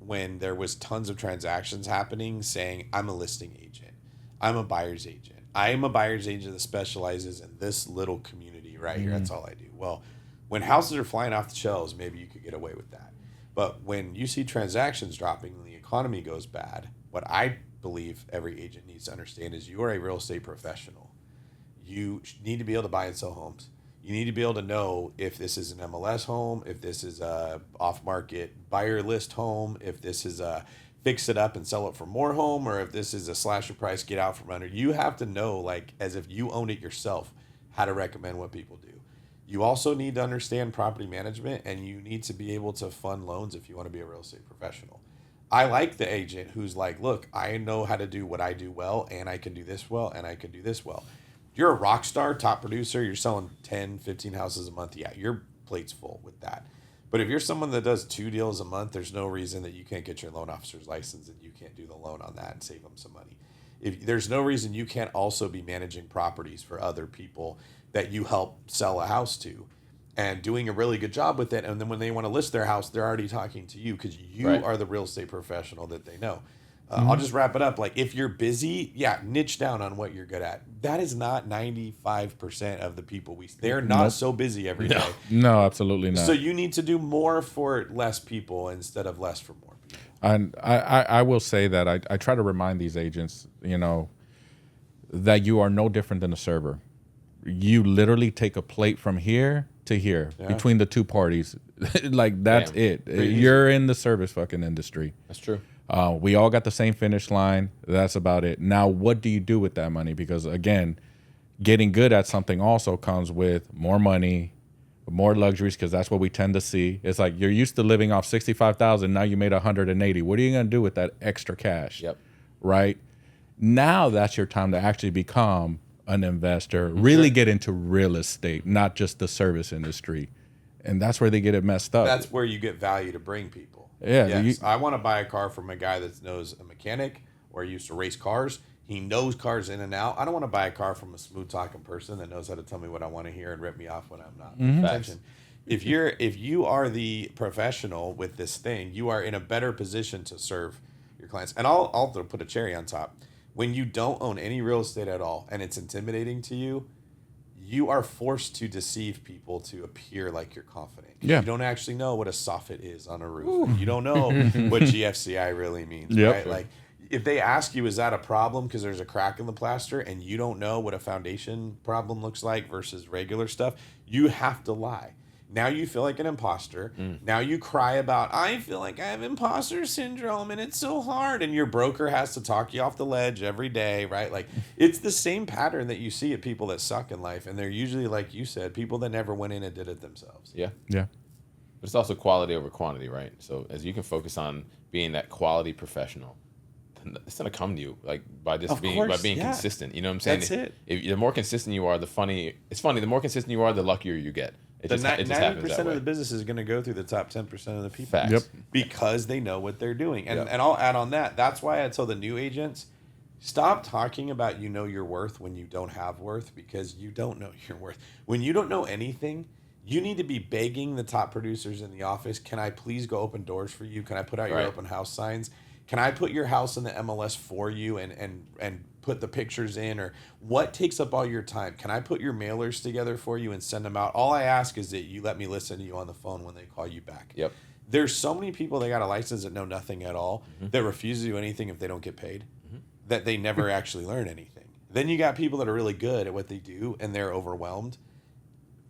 when there was tons of transactions happening saying, I'm a listing agent. I'm a buyer's agent. I am a buyer's agent that specializes in this little community right here. That's all I do. Well, when houses are flying off the shelves, maybe you could get away with that. But when you see transactions dropping and the economy goes bad, what I believe every agent needs to understand is you are a real estate professional. You need to be able to buy and sell homes. You need to be able to know if this is an MLS home, if this is a off-market buyer list home, if this is a fix it up and sell it for more home, or if this is a slasher price, get out from under. You have to know, like, as if you own it yourself, how to recommend what people do. You also need to understand property management, and you need to be able to fund loans if you want to be a real estate professional. I like the agent who's like, look, I know how to do what I do well, and I can do this well, and I can do this well. You're a rock star, top producer, you're selling 10, 15 houses a month. Yeah, your plate's full with that. But if you're someone that does 2 deals a month, there's no reason that you can't get your loan officer's license and you can't do the loan on that and save them some money. If there's no reason you can't also be managing properties for other people that you help sell a house to and doing a really good job with it. And then when they want to list their house, they're already talking to you because you are the real estate professional that they know. I'll just wrap it up. Like, if you're busy, niche down on what you're good at. That is not 95% of the people they're not so busy every day. No, absolutely not. So you need to do more for less people instead of less for more people. And I will say that I try to remind these agents, you know, that you are no different than a server. You literally take a plate from here to here between the two parties. Like, that's it. You're in the service fucking industry. That's true. We all got the same finish line. That's about it. Now, what do you do with that money? Because, again, getting good at something also comes with more money, more luxuries, because that's what we tend to see. It's like you're used to living off $65,000. Now you made $180,000. What are you going to do with that extra cash? Yep. Right? Now that's your time to actually become an investor, really get into real estate, not just the service industry. And that's where they get it messed up. That's where you get value to bring people. Yeah. Yes. I want to buy a car from a guy that knows a mechanic or used to race cars. He knows cars in and out. I don't want to buy a car from a smooth talking person that knows how to tell me what I want to hear and rip me off when I'm not paying attention. If you are the professional with this thing, you are in a better position to serve your clients. And I'll put a cherry on top. When you don't own any real estate at all and it's intimidating to you, you are forced to deceive people to appear like you're confident. Yeah. You don't actually know what a soffit is on a roof. Ooh. You don't know what GFCI really means, right? Like, if they ask you, is that a problem because there's a crack in the plaster, and you don't know what a foundation problem looks like versus regular stuff, you have to lie. Now you feel like an imposter. Now you cry about, I feel like I have imposter syndrome and it's so hard. And your broker has to talk you off the ledge every day, right? Like, it's the same pattern that you see at people that suck in life. And they're usually, like you said, people that never went in and did it themselves. Yeah. Yeah. But it's also quality over quantity, right? So as you can focus on being that quality professional, it's gonna come to you like by just Of being course, being yeah. consistent. You know what I'm saying? That's it. The more consistent you are, the funny. It's funny. The more consistent you are, the luckier you get. It just happens that 90% way. of the business is going to go through the top 10% of the people. Facts. Yep. Because they know what they're doing. And Yep. and I'll add on that. That's why I tell the new agents, stop talking about you know your worth when you don't have worth, because you don't know your worth. When you don't know anything, you need to be begging the top producers in the office, can I please go open doors for you? Can I put out your Right. open house signs? Can I put your house in the MLS for you and put the pictures in? Or what takes up all your time? Can I put your mailers together for you and send them out? All I ask is that you let me listen to you on the phone when they call you back. Yep. There's so many people that got a license that know nothing at all, that refuse to do anything if they don't get paid, that they never actually learn anything. Then you got people that are really good at what they do and they're overwhelmed.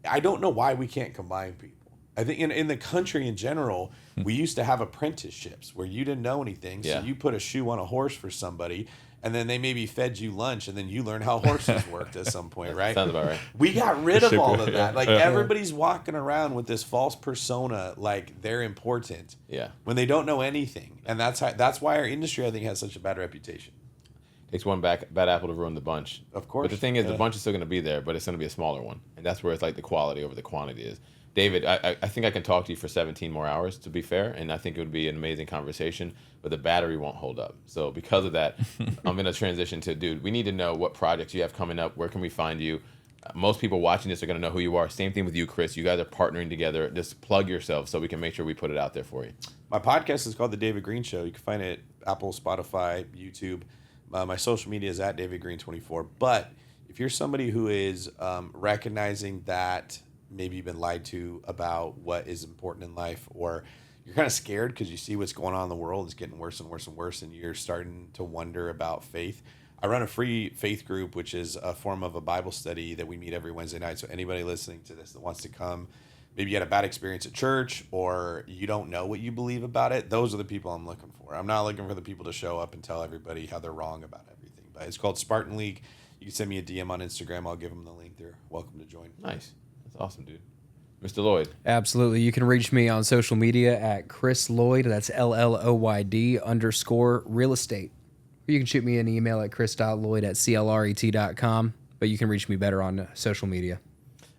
I don't know why we can't combine people. I think in the country in general, we used to have apprenticeships where you didn't know anything. Yeah. So you put a shoe on a horse for somebody, and then they maybe fed you lunch, and then you learn how horses worked at some point, right? Sounds about right. We got rid of all of Yeah. that. Like Yeah. everybody's walking around with this false persona, like they're important Yeah. when they don't know anything, and that's why our industry, I think, has such a bad reputation. Takes one bad apple to ruin the bunch. Of course. But the thing is, the Yeah. bunch is still going to be there, but it's going to be a smaller one. And that's where it's like the quality over the quantity is. David, I think I can talk to you for 17 more hours, to be fair, and I think it would be an amazing conversation, but the battery won't hold up. So because of that, I'm going to transition to, dude, we need to know what projects you have coming up. Where can we find you? Most people watching this are going to know who you are. Same thing with you, Chris. You guys are partnering together. Just plug yourself so we can make sure we put it out there for you. My podcast is called The David Green Show. You can find it at Apple, Spotify, YouTube. My social media is at David Green 24. But if you're somebody who is recognizing that maybe you've been lied to about what is important in life, or you're kind of scared because you see what's going on in the world, it's getting worse and worse and worse, and you're starting to wonder about faith, I run a free faith group, which is a form of a Bible study that we meet every Wednesday night. So anybody listening to this that wants to come, maybe you had a bad experience at church or you don't know what you believe about it, those are the people I'm looking for. I'm not looking for the people to show up and tell everybody how they're wrong about everything. But it's called Spartan League. You can send me a DM on Instagram. I'll give them the link. They're welcome to join. Nice. That's awesome, dude. Mr. Lloyd. Absolutely. You can reach me on social media at Chris Lloyd. That's LLOYD_real estate. Or you can shoot me an email at chris.lloyd@clret.com. But you can reach me better on social media.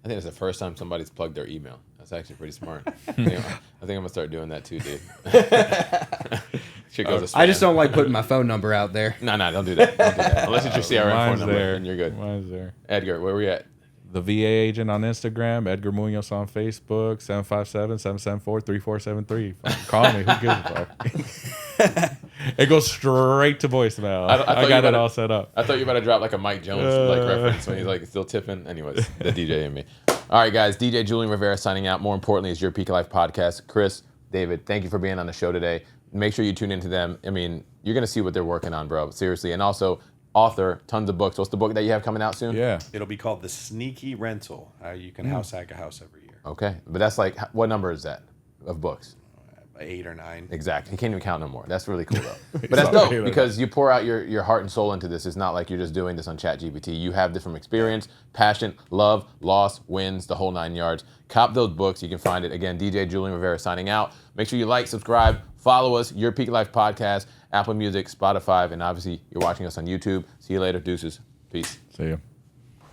I think it's the first time somebody's plugged their email. That's actually pretty smart. I think I'm going to start doing that too, dude. Shit goes to I just spam. don't like putting my phone number out there. No, don't do that. Don't do that. Unless it's your CRM phone Mine's number, there. and you're good. Mine's there. Edgar, where we at? The VA agent on Instagram, Edgar Munoz on Facebook, 757-774-3473. Call me. Who gives a fuck? It goes straight to voicemail. I thought I you got it better- all set up. I thought you were about to drop like a Mike Jones like reference when he's like still tipping. Anyways, the DJ and me. All right, guys. DJ Julian Rivera signing out. More importantly, is your Peak Life podcast. Chris, David, thank you for being on the show today. Make sure you tune into them. I mean, you're gonna see what they're working on, bro. Seriously, and also author, tons of books. What's the book that you have coming out soon? Yeah. It'll be called The Sneaky Rental. How you can house hack a house every year. Okay, but that's like, what number is that of books? 8 or 9. Exactly. You can't even count no more. That's really cool though. But that's dope because you pour out your heart and soul into this. It's not like you're just doing this on ChatGPT. You have this from experience, passion, love, loss, wins, the whole 9 yards. Cop those books. You can find it. Again, DJ Julian Rivera signing out. Make sure you like, subscribe, follow us, Your Peak Life Podcast, Apple Music, Spotify, and obviously you're watching us on YouTube. See you later. Deuces. Peace. See you.